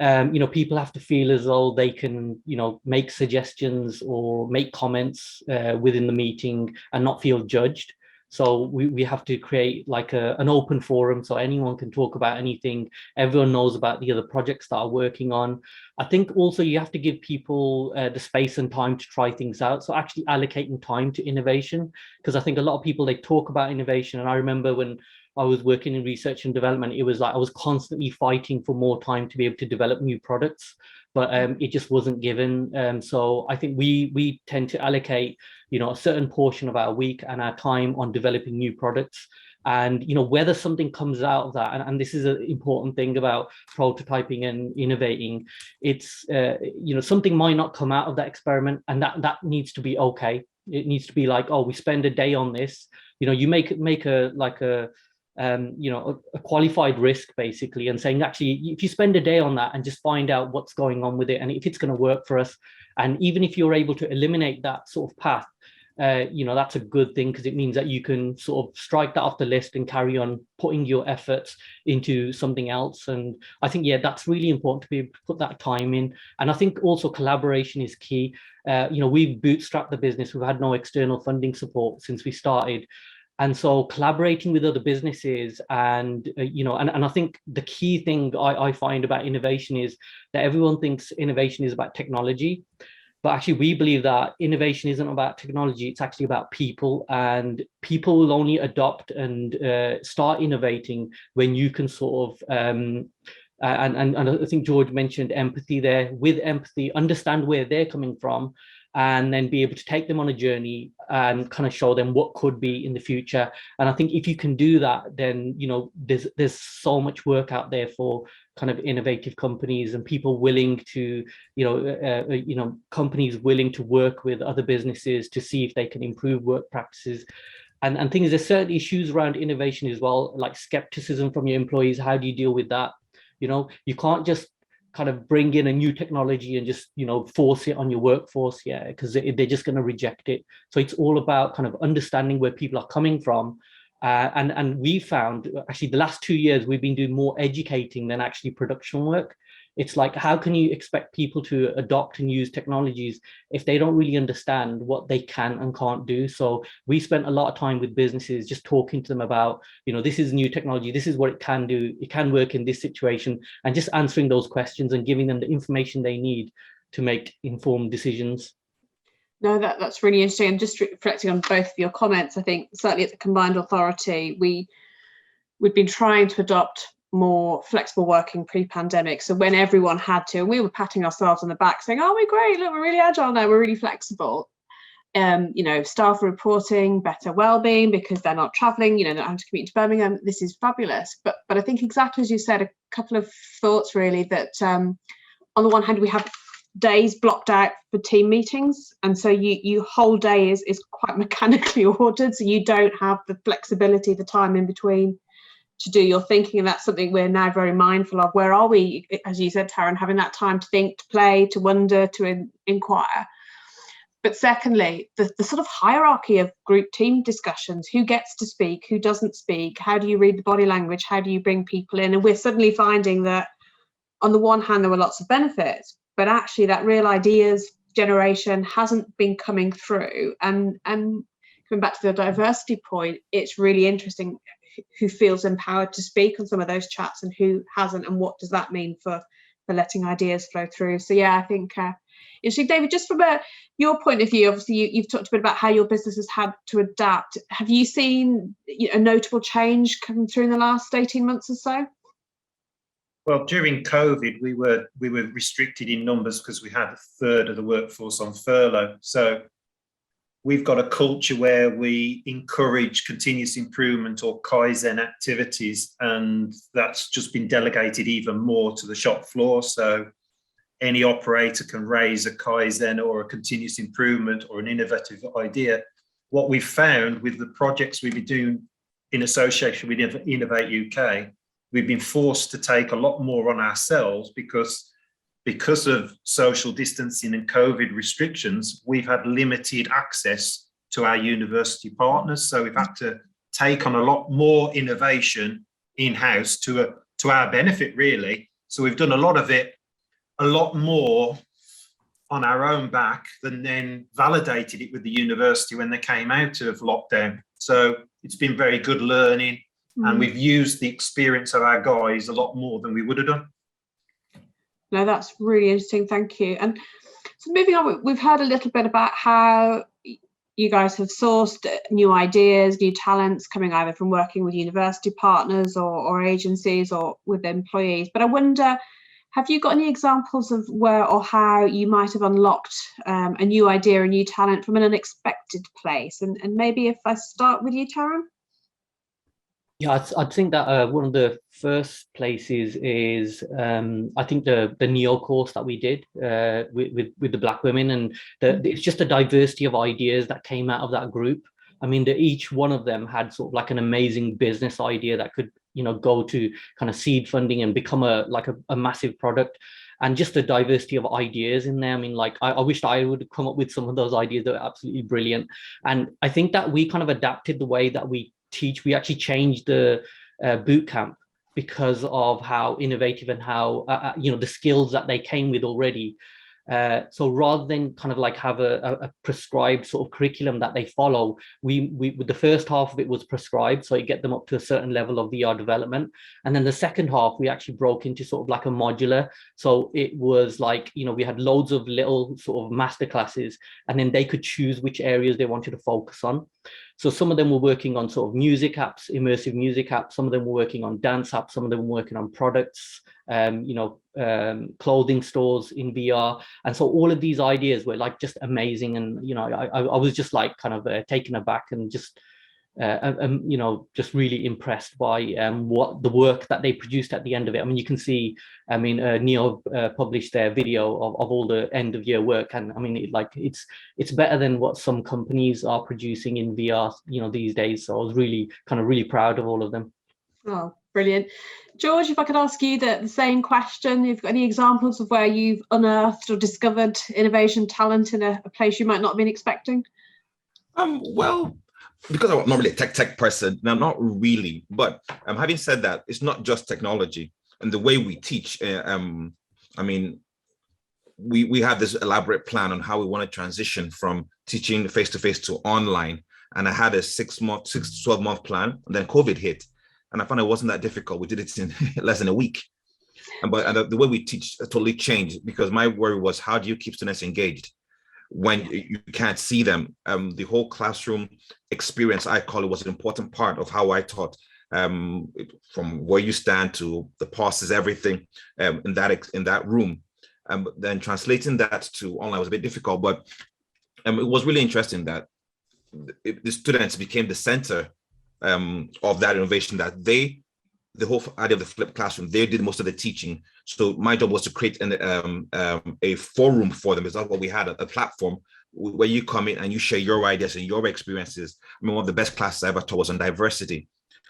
People have to feel as though they can, make suggestions or make comments within the meeting and not feel judged. So we have to create like an open forum so anyone can talk about anything. Everyone knows about the other projects that are working on. I think also you have to give people the space and time to try things out. So actually allocating time to innovation, because I think a lot of people, they talk about innovation. And I remember when I was working in research and development, it was like I was constantly fighting for more time to be able to develop new products, but it just wasn't given. So I think we tend to allocate, a certain portion of our week and our time on developing new products. And whether something comes out of that, and this is an important thing about prototyping and innovating, it's something might not come out of that experiment, and that needs to be okay. It needs to be like, oh, we spend a day on this. You make a qualified risk basically, and saying actually, if you spend a day on that and just find out what's going on with it and if it's going to work for us, and even if you're able to eliminate that sort of path, that's a good thing, because it means that you can sort of strike that off the list and carry on putting your efforts into something else. And I think, that's really important to be able to put that time in. And I think also collaboration is key. We've bootstrapped the business. We've had no external funding support since we started. And so collaborating with other businesses and I think the key thing I find about innovation is that everyone thinks innovation is about technology. But actually, we believe that innovation isn't about technology, it's actually about people. And people will only adopt and start innovating when you can sort of, and I think George mentioned empathy there. With empathy, understand where they're coming from, and then be able to take them on a journey and kind of show them what could be in the future. And I think if you can do that, then, there's so much work out there for kind of innovative companies and people willing to, companies willing to work with other businesses to see if they can improve work practices. And things, there's certain issues around innovation as well, like skepticism from your employees. How do you deal with that? You can't just kind of bring in a new technology and just force it on your workforce, because they're just going to reject it. So it's all about kind of understanding where people are coming from, and we found actually the last 2 years we've been doing more educating than actually production work. It's like, how can you expect people to adopt and use technologies if they don't really understand what they can and can't do? So we spent a lot of time with businesses just talking to them about, this is new technology, this is what it can do, it can work in this situation, and just answering those questions and giving them the information they need to make informed decisions. No, that's really interesting. And just reflecting on both of your comments, I think certainly at the Combined Authority, we've been trying to adopt more flexible working pre-pandemic. So when everyone had to, and we were patting ourselves on the back saying, oh, we're great, look, we're really agile now, we're really flexible. Staff reporting better well-being because they're not traveling, they're not having to commute to Birmingham. This is fabulous. But I think exactly as you said, a couple of thoughts really, that on the one hand, we have days blocked out for team meetings, and so you whole day is quite mechanically ordered, so you don't have the flexibility, the time in between to do your thinking, and that's something we're now very mindful of. Where are we, as you said, Taryn, having that time to think, to play, to wonder, to inquire. But secondly, the sort of hierarchy of group team discussions, who gets to speak, who doesn't speak, how do you read the body language, how do you bring people in? And we're suddenly finding that on the one hand there were lots of benefits, but actually that real ideas generation hasn't been coming through. And coming back to the diversity point, it's really interesting who feels empowered to speak on some of those chats and who hasn't, and what does that mean for letting ideas flow through. So I think interesting. David, just from your point of view, obviously you've talked a bit about how your business has had to adapt. Have you seen a notable change come through in the last 18 months or so? Well, during COVID, we were restricted in numbers because we had a third of the workforce on furlough. So we've got a culture where we encourage continuous improvement or Kaizen activities, and that's just been delegated even more to the shop floor. So any operator can raise a Kaizen or a continuous improvement or an innovative idea. What we've found with the projects we've been doing in association with Innovate UK, we've been forced to take a lot more on ourselves because of social distancing and COVID restrictions, we've had limited access to our university partners. So we've had to take on a lot more innovation in-house to our benefit, really. So we've done a lot of it, a lot more on our own back than then validated it with the university when they came out of lockdown. So it's been very good learning, and we've used the experience of our guys a lot more than we would have done. No, that's really interesting. Thank you. And so moving on, we've heard a little bit about how you guys have sourced new ideas, new talents coming either from working with university partners or agencies or with employees. But I wonder, have you got any examples of where or how you might have unlocked a new idea, a new talent from an unexpected place? And maybe if I start with you, Taran? Yeah, I think that one of the first places is I think the NEO course that we did with the Black women, and it's just a diversity of ideas that came out of that group. I mean, each one of them had sort of like an amazing business idea that could, you know, go to kind of seed funding and become a massive product. And just the diversity of ideas in there. I mean, like, I wished I would have come up with some of those ideas that were absolutely brilliant. And I think that we kind of adapted the way that we teach. We actually changed the boot camp because of how innovative and how you know, the skills that they came with already. So rather than kind of like have a prescribed sort of curriculum that they follow, we with the first half of it was prescribed, so you get them up to a certain level of VR development, and then the second half we actually broke into sort of like a modular. So it was like, you know, we had loads of little sort of master classes, and then they could choose which areas they wanted to focus on. So some of them were working on sort of music apps, immersive music apps. Some of them were working on dance apps. Some of them were working on products, you know, clothing stores in VR. And so all of these ideas were like just amazing. And, you know, I was just like kind of taken aback and just, you know, just really impressed by what the work that they produced at the end of it. I mean, you can see, I mean, NEO published their video of all the end of year work. And I mean, it's better than what some companies are producing in VR, you know, these days. So I was really proud of all of them. Oh, brilliant. George, if I could ask you the same question, you've got any examples of where you've unearthed or discovered innovation talent in a place you might not have been expecting? Well, because I'm not really a tech person, now not really, but having said that, it's not just technology and the way we teach. I mean, we have this elaborate plan on how we want to transition from teaching face-to-face to online. And I had a 6 to 12 month plan, and then COVID hit. And I found it wasn't that difficult. We did it in less than a week. But the way we teach totally changed, because my worry was, how do you keep students engaged when you can't see them? The whole classroom experience, I call it, was an important part of how I taught, from where you stand to the pauses, everything in that room. Then translating that to online was a bit difficult, but it was really interesting that the students became the center of that innovation, that the whole idea of the flipped classroom, they did most of the teaching. So my job was to create a forum for them. Is that what we had, a platform where you come in and you share your ideas and your experiences. I mean, one of the best classes I ever taught was on diversity.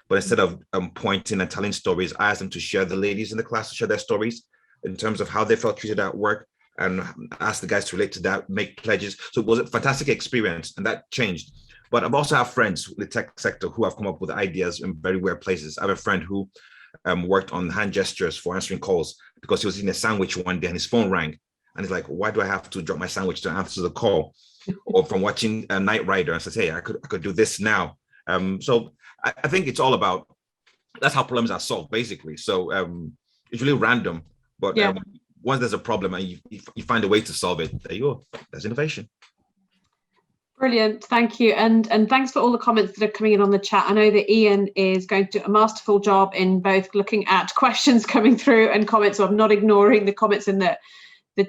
But instead of pointing and telling stories, I asked them to share, the ladies in the class to share their stories in terms of how they felt treated at work, and ask the guys to relate to that, make pledges. So it was a fantastic experience, and that changed. But I've also have friends in the tech sector who have come up with ideas in very weird places. I have a friend who worked on hand gestures for answering calls, because he was eating a sandwich one day and his phone rang. And he's like, why do I have to drop my sandwich to answer the call? Or from watching Knight Rider, and says, hey, I could do this now. So I think it's all about, that's how problems are solved, basically. So it's really random, but yeah. Once there's a problem and you find a way to solve it, there you go. There's innovation. Brilliant, thank you, and thanks for all the comments that are coming in on the chat. I know that Ian is going to do a masterful job in both looking at questions coming through and comments, so I'm not ignoring the comments in the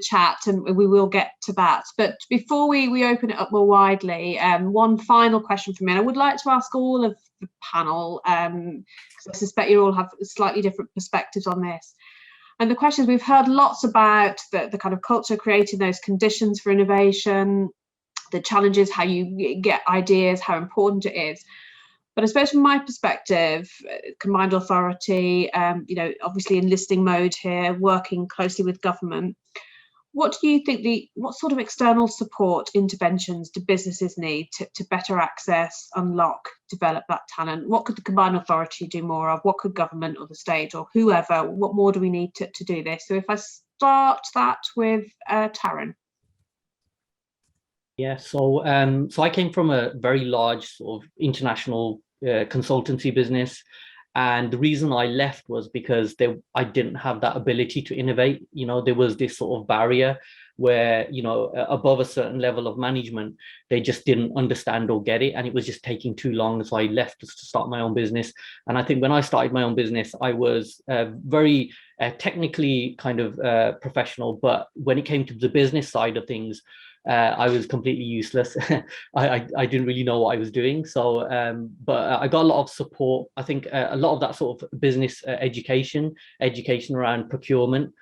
chat, and we will get to that. But before we open it up more widely, one final question from me, and I would like to ask all of the panel, because I suspect you all have slightly different perspectives on this. And the questions, we've heard lots about the kind of culture, creating those conditions for innovation, the challenges, how you get ideas, how important it is. But I suppose from my perspective, combined authority, obviously in listening mode here, working closely with government, what do you think what sort of external support interventions do businesses need to better access, unlock, develop that talent? What could the combined authority do more of? What could government or the state or whoever, what more do we need to do this? So if I start that with Taryn. Yeah, so I came from a very large sort of international consultancy business. And the reason I left was because I didn't have that ability to innovate. There was this sort of barrier where, above a certain level of management, they just didn't understand or get it. And it was just taking too long. So I left to start my own business. And I think when I started my own business, I was very technically kind of professional. But when it came to the business side of things, I was completely useless. I didn't really know what I was doing. So, but I got a lot of support. I think a lot of that sort of business education around procurement,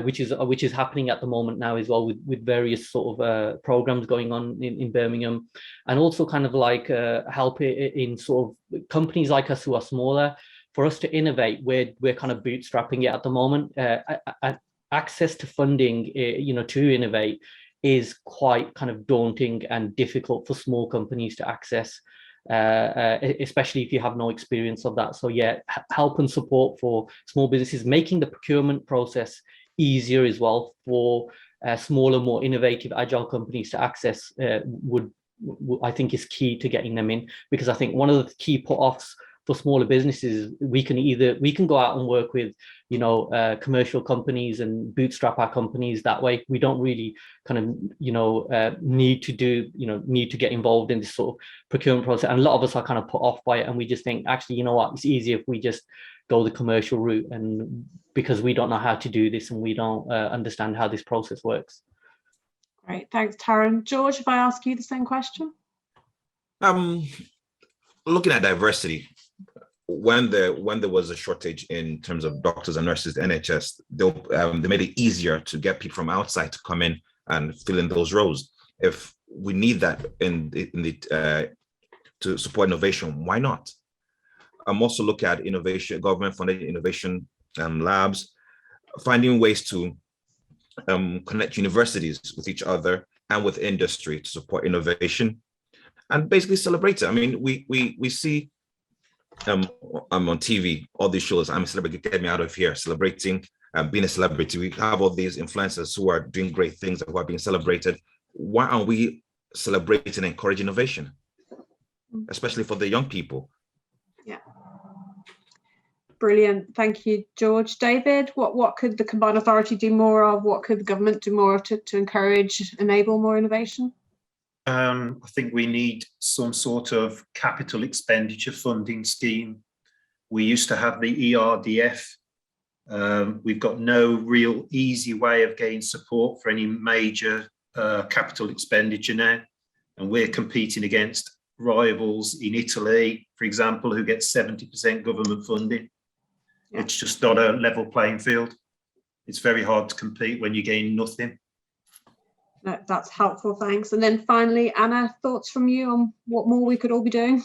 which is happening at the moment now as well with various sort of programs going on in Birmingham, and also kind of like help in sort of companies like us who are smaller. For us to innovate, we're kind of bootstrapping it at the moment. Access to funding, to innovate is quite kind of daunting and difficult for small companies to access, especially if you have no experience of that. So yeah, help and support for small businesses, making the procurement process easier as well for smaller, more innovative, agile companies to access would I think is key to getting them in, because I think one of the key put-offs for smaller businesses, we can go out and work with commercial companies and bootstrap our companies that way. We don't really kind of need to get involved in this sort of procurement process, and a lot of us are kind of put off by it, and we just think, actually, you know what, it's easier if we just go the commercial route, and because we don't know how to do this and we don't understand how this process works. Great, thanks, Taryn. George, if I ask you the same question. Looking at diversity, when there was a shortage in terms of doctors and nurses, the NHS, they made it easier to get people from outside to come in and fill in those roles. If we need that to support innovation, why not? I'm also looking at innovation, government-funded innovation labs, finding ways to connect universities with each other and with industry to support innovation, and basically celebrate it. I mean, we see I'm on TV, all these shows, I'm a celebrity, get me out of here, celebrating being a celebrity. We have all these influencers who are doing great things and who are being celebrated. Why aren't we celebrating and encourage innovation, especially for the young people? Yeah. Brilliant. Thank you, George. David, what could the combined authority do more of? What could the government do more of to encourage, enable more innovation? I think we need some sort of capital expenditure funding scheme. We used to have the ERDF. We've got no real easy way of getting support for any major capital expenditure now. And we're competing against rivals in Italy, for example, who get 70% government funding. Yeah. It's just not a level playing field. It's very hard to compete when you gain nothing. No, that's helpful, thanks. And then finally, Anna, thoughts from you on what more we could all be doing?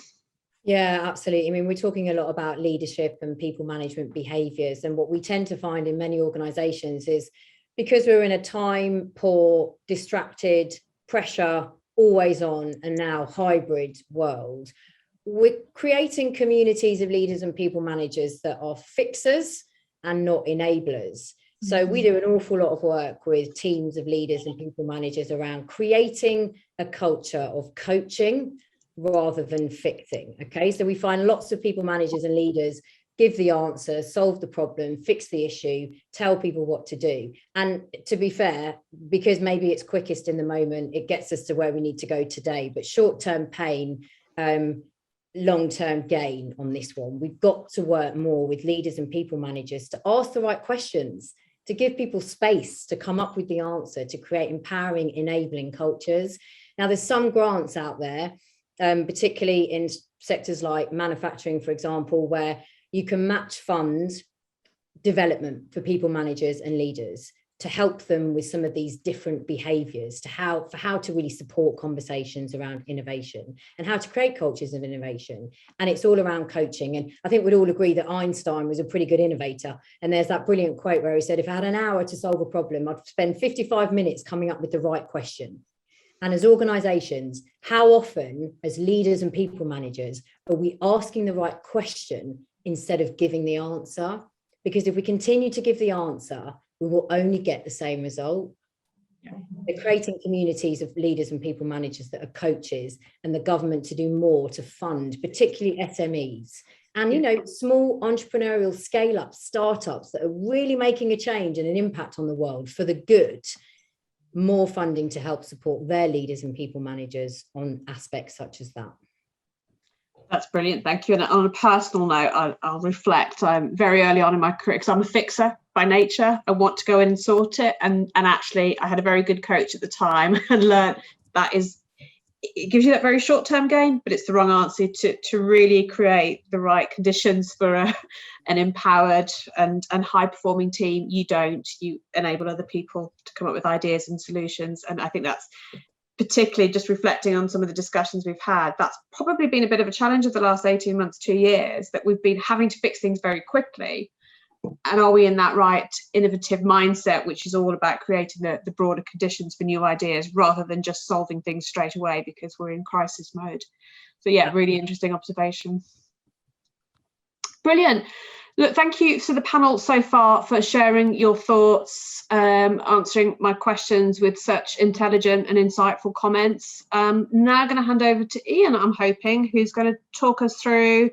Yeah, absolutely. I mean, we're talking a lot about leadership and people management behaviours, and what we tend to find in many organisations is, because we're in a time poor, distracted, pressure, always on, and now hybrid world, we're creating communities of leaders and people managers that are fixers and not enablers. So we do an awful lot of work with teams of leaders and people managers around creating a culture of coaching rather than fixing. Okay, so we find lots of people managers and leaders give the answer, solve the problem, fix the issue, tell people what to do. And to be fair, because maybe it's quickest in the moment, it gets us to where we need to go today. But short-term pain, long-term gain on this one. We've got to work more with leaders and people managers to ask the right questions, to give people space to come up with the answer, to create empowering, enabling cultures. Now, there's some grants out there, particularly in sectors like manufacturing, for example, where you can match funds development for people managers and leaders to help them with some of these different behaviors, to how to really support conversations around innovation and how to create cultures of innovation. And it's all around coaching. And I think we'd all agree that Einstein was a pretty good innovator. And there's that brilliant quote where he said, if I had an hour to solve a problem, I'd spend 55 minutes coming up with the right question. And as organizations, how often as leaders and people managers are we asking the right question instead of giving the answer? Because if we continue to give the answer, we will only get the same result. They're creating communities of leaders and people managers that are coaches, and the government to do more to fund, particularly SMEs. And, you know, small entrepreneurial scale-up startups that are really making a change and an impact on the world for the good. More funding to help support their leaders and people managers on aspects such as that. That's brilliant. Thank you. And on a personal note, I'll reflect. I'm very early on in my career because I'm a fixer by nature. I want to go in and sort it. And actually, I had a very good coach at the time and learned that it gives you that very short-term gain, but it's the wrong answer to really create the right conditions for an empowered and high-performing team. You enable other people to come up with ideas and solutions. And I think that's particularly, just reflecting on some of the discussions we've had, that's probably been a bit of a challenge of the last 18 months, 2 years, that we've been having to fix things very quickly. And are we in that right innovative mindset, which is all about creating the broader conditions for new ideas rather than just solving things straight away because we're in crisis mode? So yeah, really interesting observation. Brilliant. Look, thank you to the panel so far for sharing your thoughts, answering my questions with such intelligent and insightful comments. Now going to hand over to Ian, I'm hoping, who's going to talk us through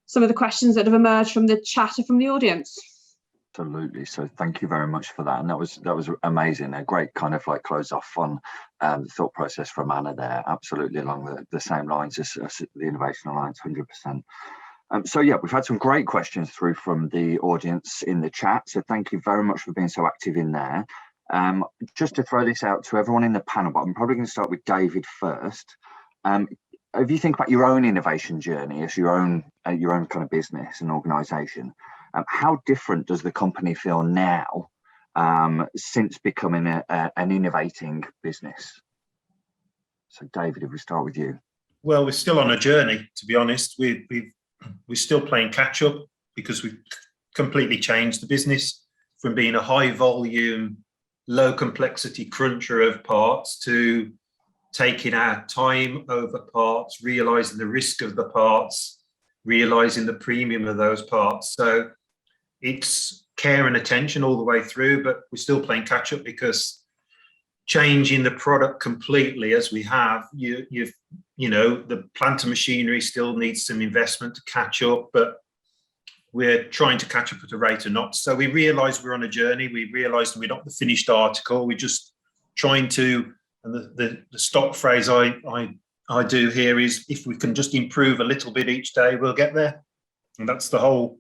some of the questions that have emerged from the chatter from the audience. Absolutely. So thank you very much for that. And that was amazing. A great kind of like close off on the thought process from Anna there. Absolutely along the same lines as the Innovation Alliance, 100%. So yeah, we've had some great questions through from the audience in the chat. So thank you very much for being so active in there. Just to throw this out to everyone in the panel, but I'm probably going to start with David first. If you think about your own innovation journey as your own kind of business and organisation, how different does the company feel now since becoming an innovating business? So David, if we start with you. Well, we're still on a journey, to be honest. We're still playing catch up because we've completely changed the business from being a high volume, low complexity cruncher of parts to taking our time over parts, realizing the risk of the parts, realizing the premium of those parts. So it's care and attention all the way through, but we're still playing catch up because changing the product completely as we have, you know, the plant and machinery still needs some investment to catch up, but we're trying to catch up at a rate of knots. So we realize we're on a journey. We realize we're not the finished article. We're just trying to, and the stock phrase I do here is, if we can just improve a little bit each day, we'll get there. And that's the whole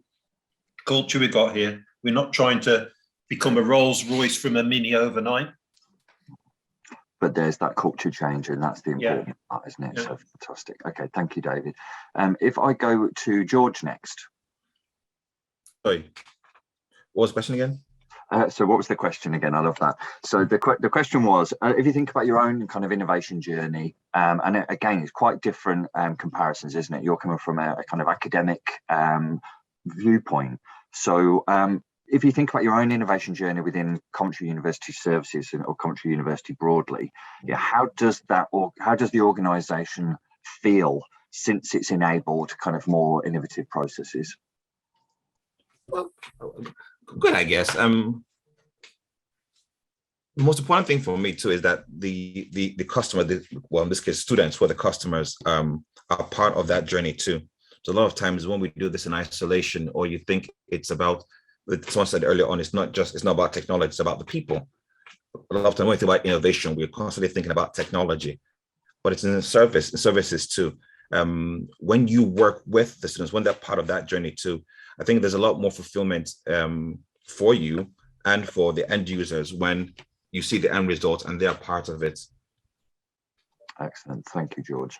culture we've got here. We're not trying to become a Rolls Royce from a Mini overnight. But there's that culture change, and that's the important part, isn't it? Yeah. So fantastic. Okay, thank you, David. If I go to George next. Sorry, what was the question again? So what was the question again? I love that. So the question was, if you think about your own kind of innovation journey, and again, it's quite different comparisons, isn't it? You're coming from a kind of academic viewpoint. So if you think about your own innovation journey within Coventry University Services or Coventry University broadly, how does the organisation feel since it's enabled kind of more innovative processes? Well, good, I guess. The most important thing for me too is that the customer, well, in this case, students who are the customers, are part of that journey too. So a lot of times when we do this in isolation, or you think it's about, someone said earlier on, it's not about technology, it's about the people. A lot of time when we think about innovation, we're constantly thinking about technology, but it's in services too. When you work with the students, when they're part of that journey too, I think there's a lot more fulfillment for you and for the end users when you see the end result and they're part of it. Excellent. Thank you, George.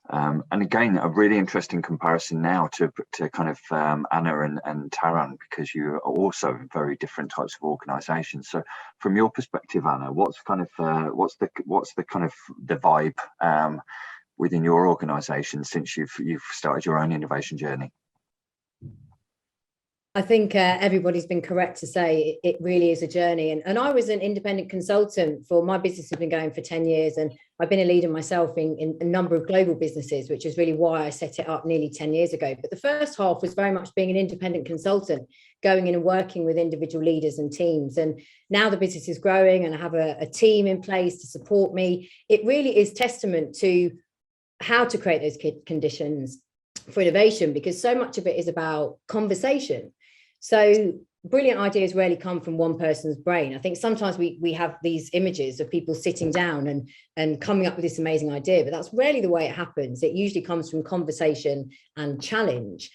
And again, a really interesting comparison now to kind of Anna and Taran, because you are also very different types of organisations. So, from your perspective, Anna, what's kind of what's the kind of the vibe within your organisation since you've started your own innovation journey? I think everybody's been correct to say it really is a journey. And I was an independent consultant for my business has been going for 10 years. And I've been a leader myself in a number of global businesses, which is really why I set it up nearly 10 years ago. But the first half was very much being an independent consultant, going in and working with individual leaders and teams. And now the business is growing and I have a team in place to support me. It really is testament to how to create those conditions for innovation, because so much of it is about conversation. So brilliant ideas rarely come from one person's brain. I think sometimes we have these images of people sitting down and coming up with this amazing idea, but that's rarely the way it happens. It usually comes from conversation and challenge.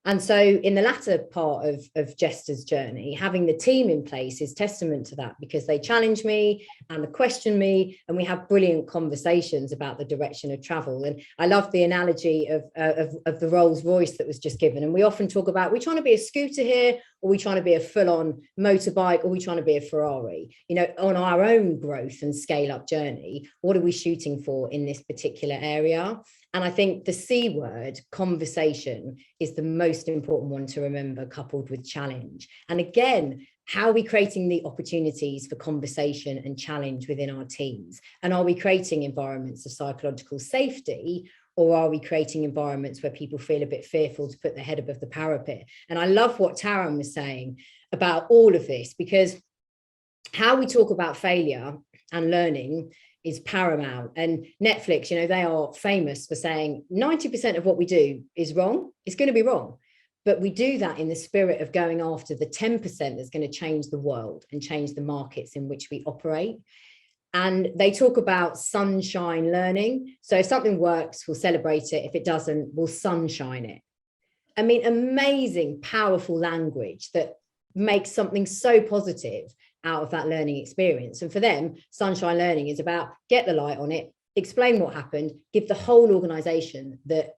And so in the latter part of Jester's journey, having the team in place is testament to that, because they challenge me and they question me, and we have brilliant conversations about the direction of travel. And I love the analogy of the Rolls Royce that was just given. And we often talk about, we're trying to be a scooter here, or we trying to be a full-on motorbike, or we trying to be a Ferrari, you know, on our own growth and scale up journey. What are we shooting for in this particular area? And I think the C word, conversation, is the most important one to remember, coupled with challenge. And again, how are we creating the opportunities for conversation and challenge within our teams? And are we creating environments of psychological safety, or are we creating environments where people feel a bit fearful to put their head above the parapet? And I love what Taran was saying about all of this, because how we talk about failure and learning is paramount. And Netflix, you know, they are famous for saying 90% of what we do is wrong. It's going to be wrong. But we do that in the spirit of going after the 10% that's going to change the world and change the markets in which we operate. And they talk about sunshine learning. So if something works, we'll celebrate it. If it doesn't, we'll sunshine it. I mean, amazing, powerful language that makes something so positive out of that learning experience. And for them, sunshine learning is about get the light on it, explain what happened, give the whole organization the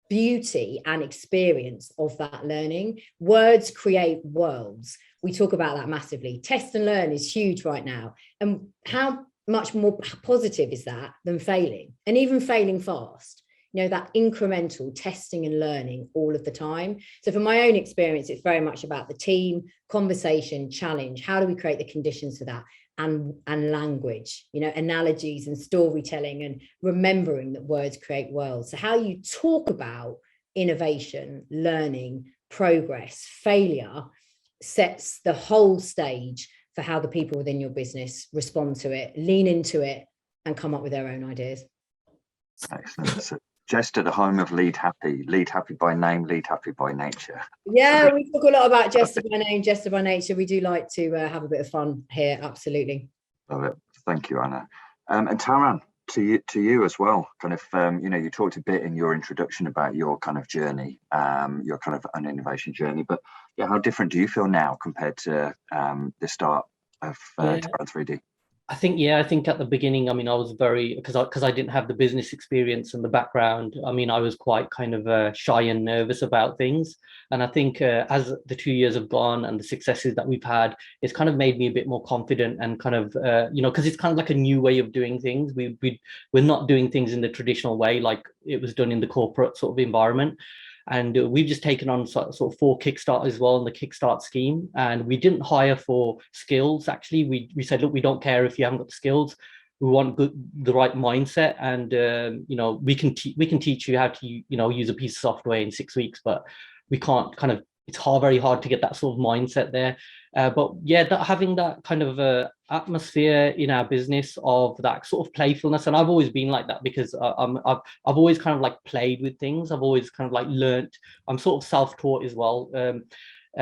beauty and experience of that learning. Words create worlds. We talk about that massively. Test and learn is huge right now. And how much more positive is that than failing, and even failing fast? You know, that incremental testing and learning all of the time. So from my own experience, it's very much about the team, conversation, challenge. How do we create the conditions for that? And language, you know, analogies and storytelling, and remembering that words create worlds. So how you talk about innovation, learning, progress, failure sets the whole stage for how the people within your business respond to it, lean into it, and come up with their own ideas. Excellent. So Jester, the home of Lead Happy by name, Lead Happy by nature. Yeah, we talk a lot about Jester by name, Jester by nature. We do like to have a bit of fun here, absolutely. Love it. Thank you, Anna. And Taran, to you as well. Kind of, you know, you talked a bit in your introduction about your kind of journey, your kind of an innovation journey. But yeah, how different do you feel now compared to the start of Taran 3D? I think at the beginning, I mean, I was very, because I didn't have the business experience and the background. I mean, I was quite kind of shy and nervous about things. And I think as the 2 years have gone and the successes that we've had, it's kind of made me a bit more confident and kind of, you know, because it's kind of like a new way of doing things. We're not doing things in the traditional way, like it was done in the corporate sort of environment. And we've just taken on sort of 4 Kickstart as well in the Kickstart scheme. And we didn't hire for skills. Actually, we said, look, we don't care if you haven't got the skills. We want the right mindset. And, you know, we can teach you how to, you know, use a piece of software in 6 weeks, but we can't kind of, it's very hard to get that sort of mindset there. But yeah, having that kind of atmosphere in our business of that sort of playfulness, and I've always been like that because I've always kind of like played with things. I've always kind of like learnt. I'm sort of self-taught as well.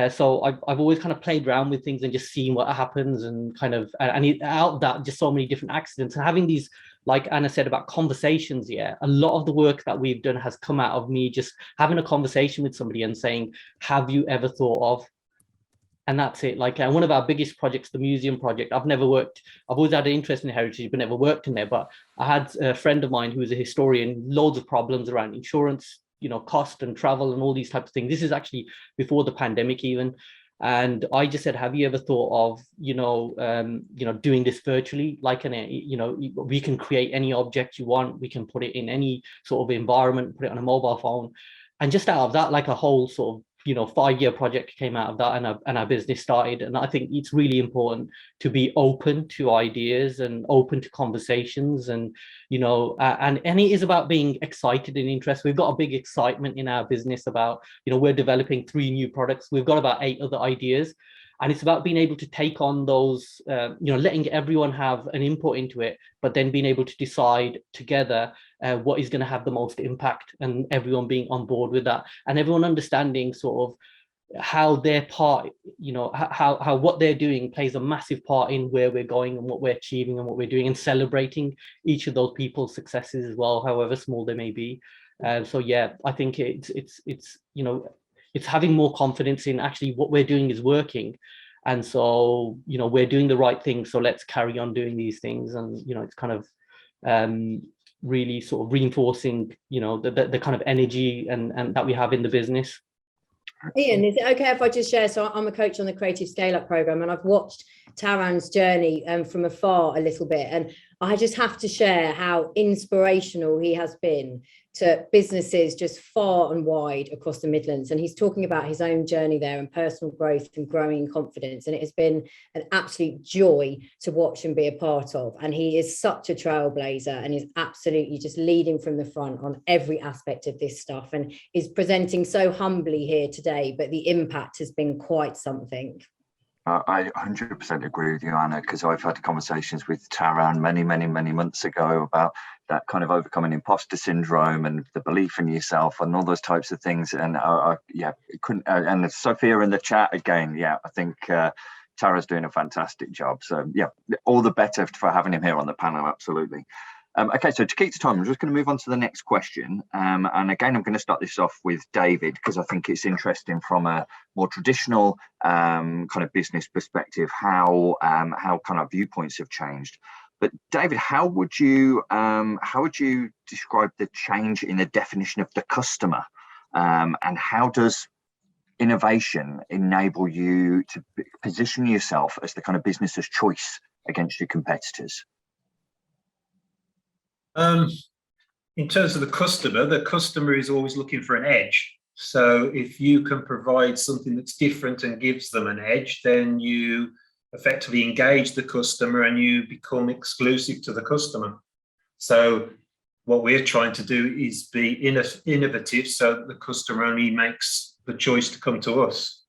So I've always kind of played around with things and just seen what happens, and kind of out that just so many different accidents, and having these, like Anna said about conversations. Yeah, a lot of the work that we've done has come out of me just having a conversation with somebody and saying, have you ever thought of? and that's it. Like one of our biggest projects, the museum project, I've always had an interest in heritage, but never worked in there. But I had a friend of mine who was a historian, loads of problems around insurance, cost and travel and all these types of things. This is actually before the pandemic even. And I just said, have you ever thought of, doing this virtually? We can create any object you want. We can put it in any sort of environment, put it on a mobile phone. And just out of that, like a whole sort of 5-year project came out of that, and our business started. And I think it's really important to be open to ideas and open to conversations, and and it is about being excited and interested. We've got a big excitement in our business about we're developing 3 new products. We've got about 8 other ideas, and it's about being able to take on those, letting everyone have an input into it, but then being able to decide together what is going to have the most impact, and everyone being on board with that, and everyone understanding sort of how their part, how what they're doing plays a massive part in where we're going and what we're achieving and what we're doing, and celebrating each of those people's successes as well, however small they may be. So yeah, I think it's having more confidence in actually what we're doing is working. And so, we're doing the right thing. So let's carry on doing these things. And, it's kind of really sort of reinforcing, the kind of energy and that we have in the business. Ian, is it okay if I just share? So I'm a coach on the Creative Scale Up program, and I've watched Taran's journey from afar a little bit. And I just have to share how inspirational he has been to businesses just far and wide across the Midlands. And he's talking about his own journey there and personal growth and growing confidence. And it has been an absolute joy to watch and be a part of. And he is such a trailblazer, and is absolutely just leading from the front on every aspect of this stuff, and is presenting so humbly here today, but the impact has been quite something. I 100% agree with you, Anna, because I've had conversations with Taran many months ago about that kind of overcoming imposter syndrome and the belief in yourself and all those types of things. And and Sophia in the chat again. Yeah, I think Tara's doing a fantastic job. So yeah, all the better for having him here on the panel. Absolutely. Okay, so to keep the time, I'm just going to move on to the next question. And again, I'm going to start this off with David, because I think it's interesting from a more traditional kind of business perspective, how kind of viewpoints have changed. But David, how would you describe the change in the definition of the customer? And how does innovation enable you to position yourself as the kind of business of choice against your competitors? In terms of the customer is always looking for an edge. So if you can provide something that's different and gives them an edge, then you effectively engage the customer and you become exclusive to the customer. So what we're trying to do is be innovative, so that the customer only makes the choice to come to us.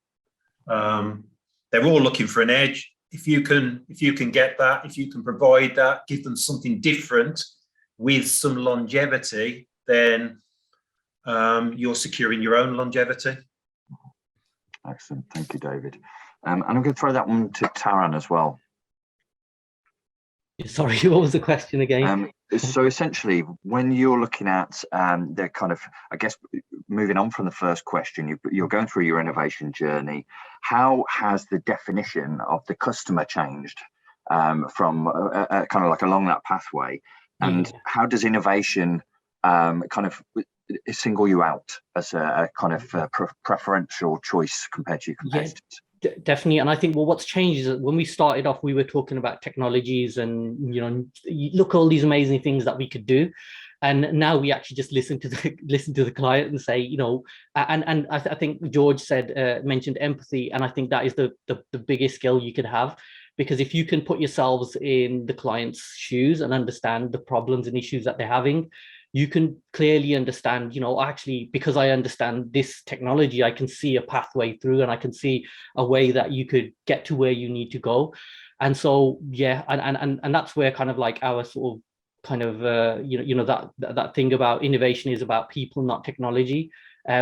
They're all looking for an edge. If you can get that, if you can provide that, give them something different with some longevity, then you're securing your own longevity. Excellent, thank you, David. And I'm going to throw that one to Taran as well. Sorry, what was the question again? So essentially, when you're looking at the kind of, I guess, moving on from the first question, you're going through your innovation journey. How has the definition of the customer changed from kind of like along that pathway? And how does innovation kind of single you out as a kind of preferential choice compared to your competitors? Yeah, definitely. And I think, well, what's changed is that when we started off, we were talking about technologies and, look at all these amazing things that we could do. And now we actually just listen to the client and say, and I think George mentioned empathy. And I think that is the biggest skill you could have. Because if you can put yourselves in the client's shoes and understand the problems and issues that they're having, you can clearly understand, actually, because I understand this technology, I can see a pathway through, and I can see a way that you could get to where you need to go. And so, yeah, and that's where kind of like our sort of kind of, that thing about innovation is about people, not technology.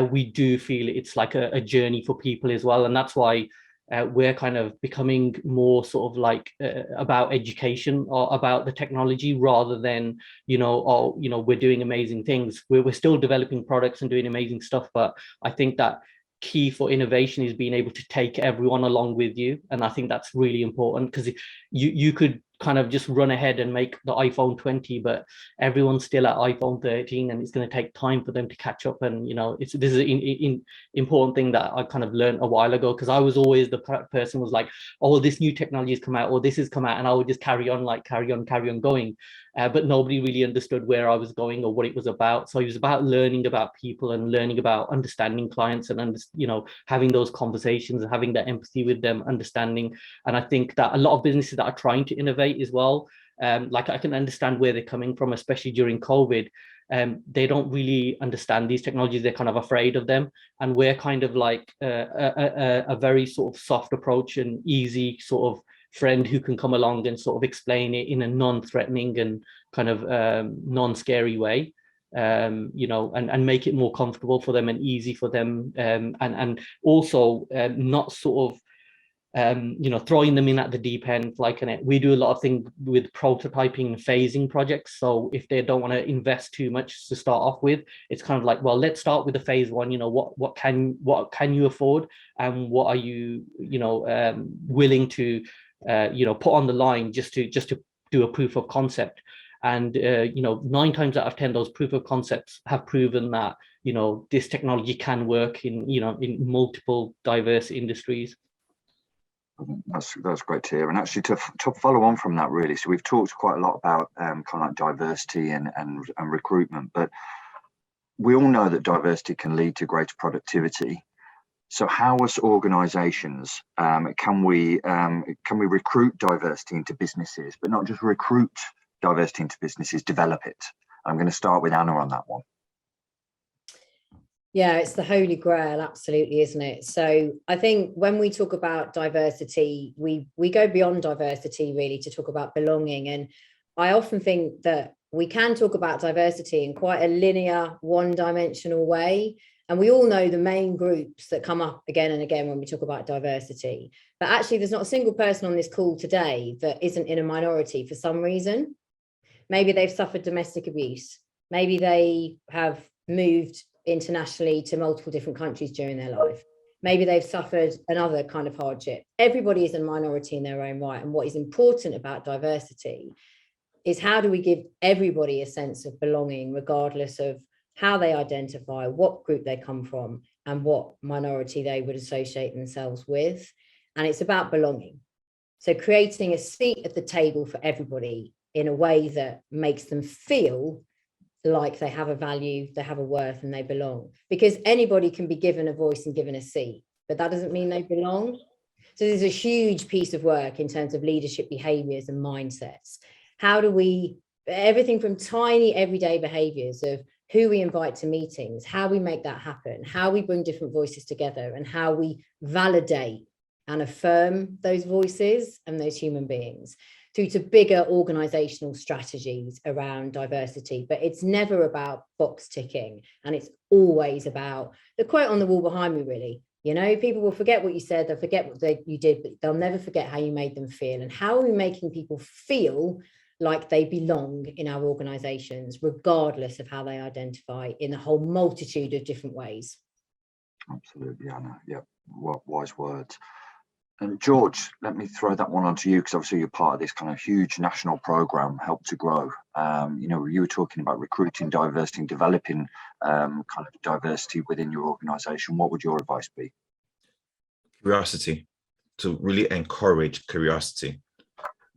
We do feel it's like a journey for people as well. And that's why we're kind of becoming more sort of like about education or about the technology, rather than we're doing amazing things. We're still developing products and doing amazing stuff, but I think that key for innovation is being able to take everyone along with you. And I think that's really important, because you could kind of just run ahead and make the iPhone 20, but everyone's still at iPhone 13, and it's going to take time for them to catch up. And, this is an important thing that I kind of learned a while ago, because I was always the person was like, oh, this new technology has come out, or this has come out, and I would just carry on going. But nobody really understood where I was going or what it was about. So it was about learning about people and learning about understanding clients and, having those conversations and having that empathy with them, understanding. And I think that a lot of businesses that are trying to innovate as well, like I can understand where they're coming from, especially during COVID. They don't really understand these technologies. They're kind of afraid of them. And we're kind of like a very sort of soft approach and easy sort of friend who can come along and sort of explain it in a non-threatening and kind of non-scary way, and make it more comfortable for them and easy for them, and also not sort of throwing them in at the deep end. We do a lot of things with prototyping and phasing projects. So if they don't want to invest too much to start off with, it's kind of like, well, let's start with the phase one. What can you afford, and what are you willing to put on the line just to do a proof of concept. And 9 times out of 10, those proof of concepts have proven that this technology can work in multiple diverse industries. That's great to hear. And actually, to follow on from that, really, so we've talked quite a lot about kind of like diversity and recruitment, but we all know that diversity can lead to greater productivity. So how, as organisations, can we recruit diversity into businesses, but not just recruit diversity into businesses, develop it? I'm going to start with Anna on that one. Yeah, it's the holy grail, absolutely, isn't it? So I think when we talk about diversity, we go beyond diversity really to talk about belonging. And I often think that we can talk about diversity in quite a linear, one-dimensional way. And we all know the main groups that come up again and again when we talk about diversity. But actually, there's not a single person on this call today that isn't in a minority for some reason. Maybe they've suffered domestic abuse. Maybe they have moved internationally to multiple different countries during their life. Maybe they've suffered another kind of hardship. Everybody is a minority in their own right. And what is important about diversity is how do we give everybody a sense of belonging, regardless of how they identify, what group they come from, and what minority they would associate themselves with. And it's about belonging. So creating a seat at the table for everybody in a way that makes them feel like they have a value, they have a worth, and they belong. Because anybody can be given a voice and given a seat, but that doesn't mean they belong. So there's a huge piece of work in terms of leadership behaviors and mindsets. How do we, everything from tiny everyday behaviors of who we invite to meetings, how we make that happen, how we bring different voices together, and how we validate and affirm those voices and those human beings, through to bigger organizational strategies around diversity. But it's never about box ticking, and it's always about the quote on the wall behind me, really. People will forget what you said, they'll forget what you did, but they'll never forget how you made them feel. And how are we making people feel like they belong in our organizations, regardless of how they identify, in a whole multitude of different ways? Absolutely, Anna. Yeah, wise words. And George, let me throw that one onto you, because obviously you're part of this kind of huge national program, Help to Grow. You were talking about recruiting diversity and developing kind of diversity within your organization. What would your advice be? Curiosity, to really encourage curiosity.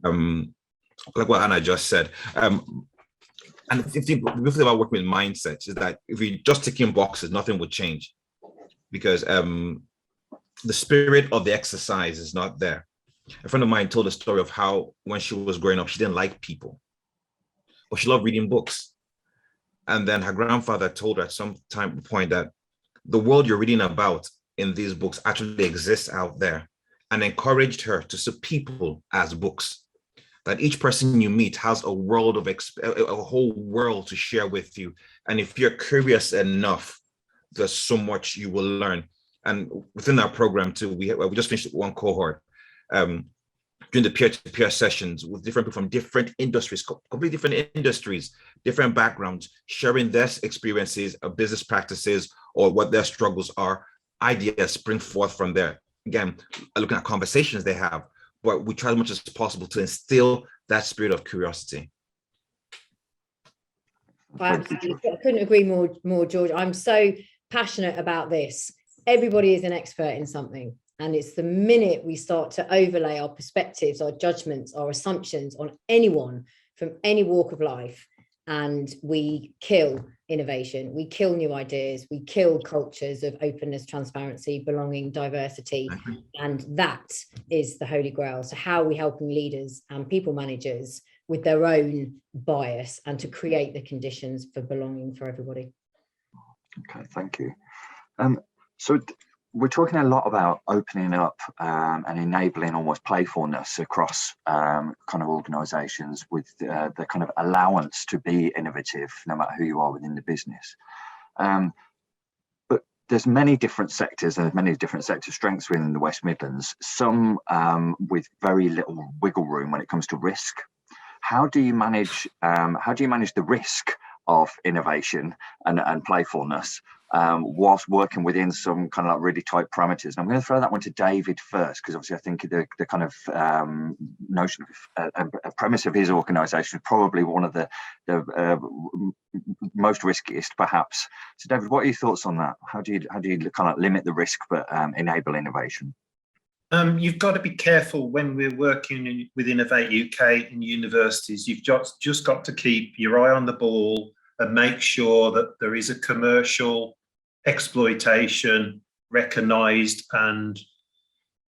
Like what Anna just said. And the thing about working with mindsets is that if you're just ticking boxes, nothing would change, because the spirit of the exercise is not there. A friend of mine told a story of how when she was growing up, she didn't like people, but she loved reading books. And then her grandfather told her at some point that the world you're reading about in these books actually exists out there, and encouraged her to see people as books, that each person you meet has a world of a whole world to share with you. And if you're curious enough, there's so much you will learn. And within our program too, we just finished one cohort doing the peer-to-peer sessions with different people from different industries, completely different industries, different backgrounds, sharing their experiences of business practices or what their struggles are, ideas spring forth from there. Again, looking at conversations they have, but we try as much as possible to instill that spirit of curiosity. I couldn't agree more, George. I'm so passionate about this. Everybody is an expert in something. And it's the minute we start to overlay our perspectives, our judgments, our assumptions on anyone from any walk of life, and we kill innovation, we kill new ideas, we kill cultures of openness, transparency, belonging, diversity. And that is the holy grail. So how are we helping leaders and people managers with their own bias and to create the conditions for belonging for everybody? Okay, thank you. So we're talking a lot about opening up and enabling almost playfulness across kind of organisations with the kind of allowance to be innovative, no matter who you are within the business. But there's many different sectors and many different sector strengths within the West Midlands, some with very little wiggle room when it comes to risk. How do you manage the risk of innovation and playfulness whilst working within some kind of like really tight parameters? And I'm going to throw that one to David first, because obviously I think the kind of notion of a premise of his organisation is probably one of the most riskiest, perhaps. So David, what are your thoughts on that? How do you kind of limit the risk but enable innovation? You've got to be careful when we're working with Innovate UK in universities. You've just got to keep your eye on the ball and make sure that there is a commercial exploitation recognised, and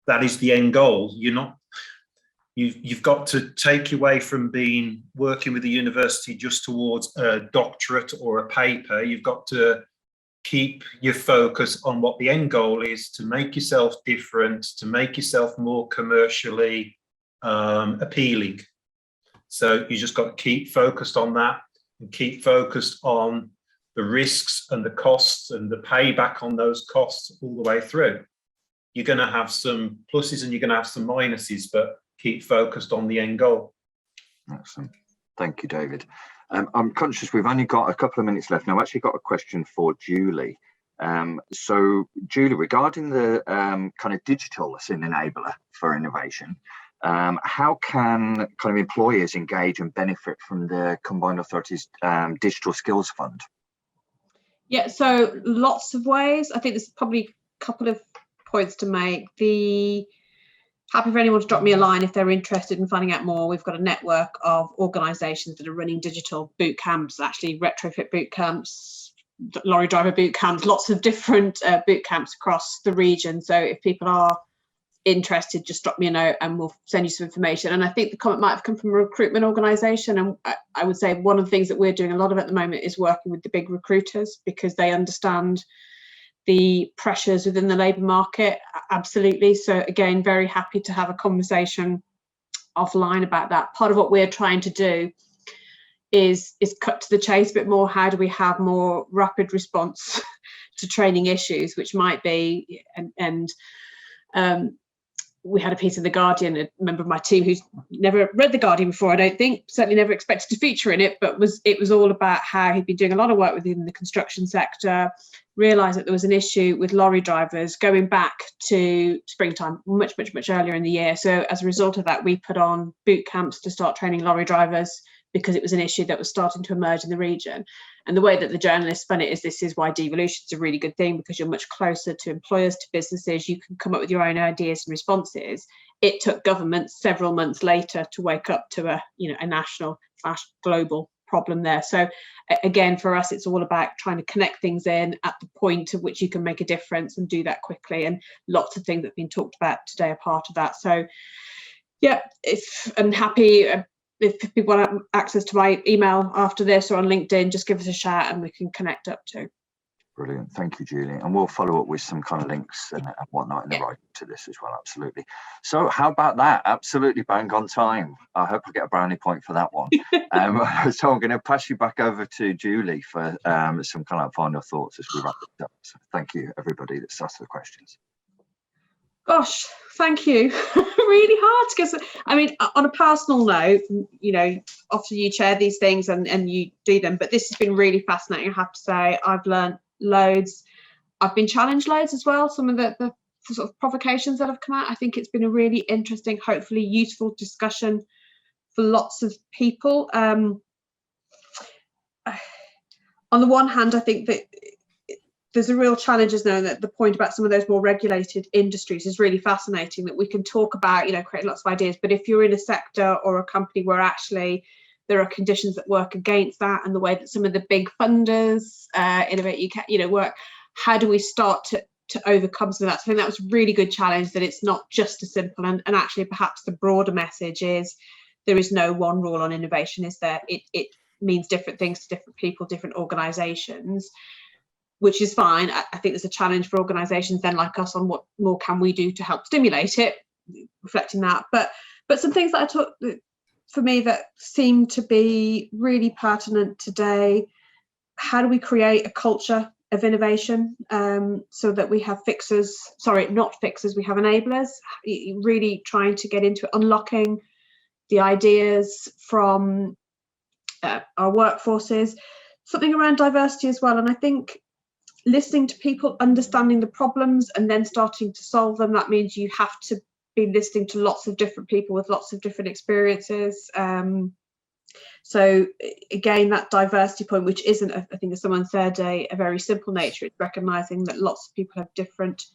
that is the end goal. You've got to take away from working with the university just towards a doctorate or a paper. You've got to keep your focus on what the end goal is, to make yourself different, to make yourself more commercially appealing. So you just got to keep focused on that and keep focused on the risks and the costs and the payback on those costs all the way through. You're going to have some pluses and you're going to have some minuses, but keep focused on the end goal. Excellent. Thank you, David. I'm conscious we've only got a couple of minutes left. Now, I've actually got a question for Julie. So, Julie, regarding the kind of digital as an enabler for innovation, how can kind of employers engage and benefit from the Combined Authorities Digital Skills Fund? Yeah, so lots of ways. I think there's probably a couple of points to make. Happy for anyone to drop me a line if they're interested in finding out more. We've got a network of organisations that are running digital boot camps, actually retrofit boot camps, lorry driver boot camps, lots of different boot camps across the region. So if people are interested, just drop me a note and we'll send you some information. And I think the comment might have come from a recruitment organisation, and I would say one of the things that we're doing a lot of at the moment is working with the big recruiters, because they understand the pressures within the labour market. Absolutely. So again, very happy to have a conversation offline about that. Part of what we're trying to do is cut to the chase a bit more. How do we have more rapid response to training issues, which might be, we had a piece in The Guardian, a member of my team who's never read The Guardian before, I don't think, certainly never expected to feature in it, but it was all about how he'd been doing a lot of work within the construction sector, realised that there was an issue with lorry drivers going back to springtime, much earlier in the year. So as a result of that, we put on boot camps to start training lorry drivers, because it was an issue that was starting to emerge in the region. And the way that the journalists spun it is, this is why devolution is a really good thing, because you're much closer to employers, to businesses, you can come up with your own ideas and responses. It took government several months later to wake up to a national / global problem there. So again, for us, it's all about trying to connect things in at the point at which you can make a difference and do that quickly. And lots of things that have been talked about today are part of that. So yeah, I'm happy. If people want access to my email after this or on LinkedIn, just give us a shout and we can connect up too. Brilliant. Thank you, Julie. And we'll follow up with some kind of links and whatnot in the writing to this as well. Absolutely. So how about that? Absolutely bang on time. I hope I get a brownie point for that one. So I'm going to pass you back over to Julie for some kind of final thoughts as we wrap it up. So thank you, everybody that's asked the questions. Gosh, thank you. Really hard, because I mean, on a personal note, often you chair these things and you do them, but this has been really fascinating, I have to say. I've learned loads. I've been challenged loads as well. Some of the sort of provocations that have come out. I think it's been a really interesting, hopefully useful discussion for lots of people. On the one hand, I think that there's a real challenge, isn't there? That the point about some of those more regulated industries is really fascinating, that we can talk about, you know, create lots of ideas. But if you're in a sector or a company where actually there are conditions that work against that, and the way that some of the big funders, Innovate UK, you know, work, how do we start to overcome some of that? So I think that was a really good challenge, that it's not just as simple, and actually perhaps the broader message is there is no one rule on innovation, is there? It means different things to different people, different organizations, which is fine. I think there's a challenge for organizations then like us on what more can we do to help stimulate it, reflecting that. But some things that I took for me that seem to be really pertinent today: how do we create a culture of innovation, so that we have fixers, not fixers, we have enablers, really trying to get into unlocking the ideas from our workforces, something around diversity as well. And I think listening to people, understanding the problems and then starting to solve them, that means you have to be listening to lots of different people with lots of different experiences. So again, that diversity point, which isn't, I think as someone said, a very simple nature, it's recognizing that lots of people have different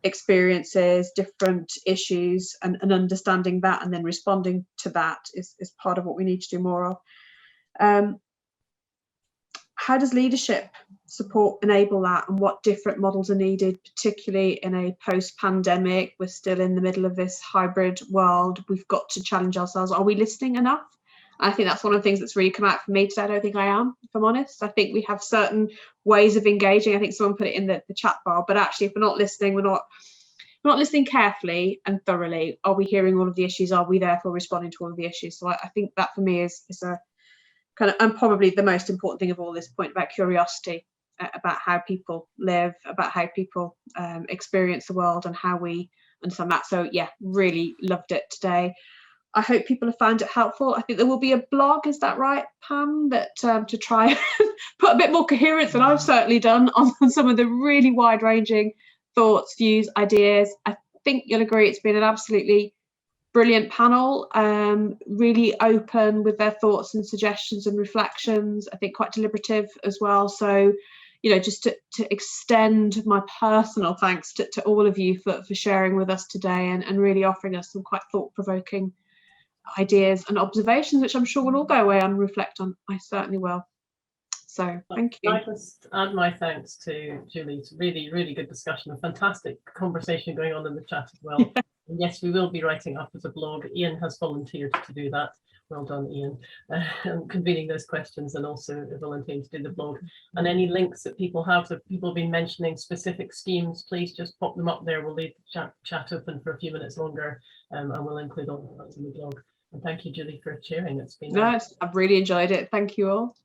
experiences, different issues, and understanding that and then responding to that is part of what we need to do more of. How does leadership support enable that, and what different models are needed, particularly in a post-pandemic? We're still in the middle of this hybrid world. We've got to challenge ourselves. Are we listening enough? I think that's one of the things that's really come out for me today. I don't think I am, if I'm honest. I think we have certain ways of engaging. I think someone put it in the chat bar, but actually if we're not listening, we're not listening carefully and thoroughly. Are we hearing all of the issues? Are we therefore responding to all of the issues? So I think that for me is a kind of, and probably the most important thing of all, this point about curiosity, about how people live, about how people experience the world and how we understand that. So yeah, really loved it today. I hope people have found it helpful. I think there will be a blog, is that right, Pam, that to try put a bit more coherence than I've certainly done on some of the really wide-ranging thoughts, views, ideas. I think you'll agree it's been an absolutely brilliant panel, really open with their thoughts and suggestions and reflections. I think quite deliberative as well. So, you know, just to extend my personal thanks to all of you for sharing with us today and really offering us some quite thought-provoking ideas and observations, which I'm sure we'll all go away and reflect on. I certainly will. So thank you. I just add my thanks to Julie. It's really, really good discussion, a fantastic conversation going on in the chat as well. And yes, we will be writing up as a blog. Ian has volunteered to do that. Well done, Ian, convening those questions and also volunteering to do the blog. And any links that people have, that people have been mentioning specific schemes, please just pop them up there. We'll leave the chat open for a few minutes longer, and we'll include all of that in the blog. And thank you, Julie, for sharing. It's been nice. I've really enjoyed it. Thank you all.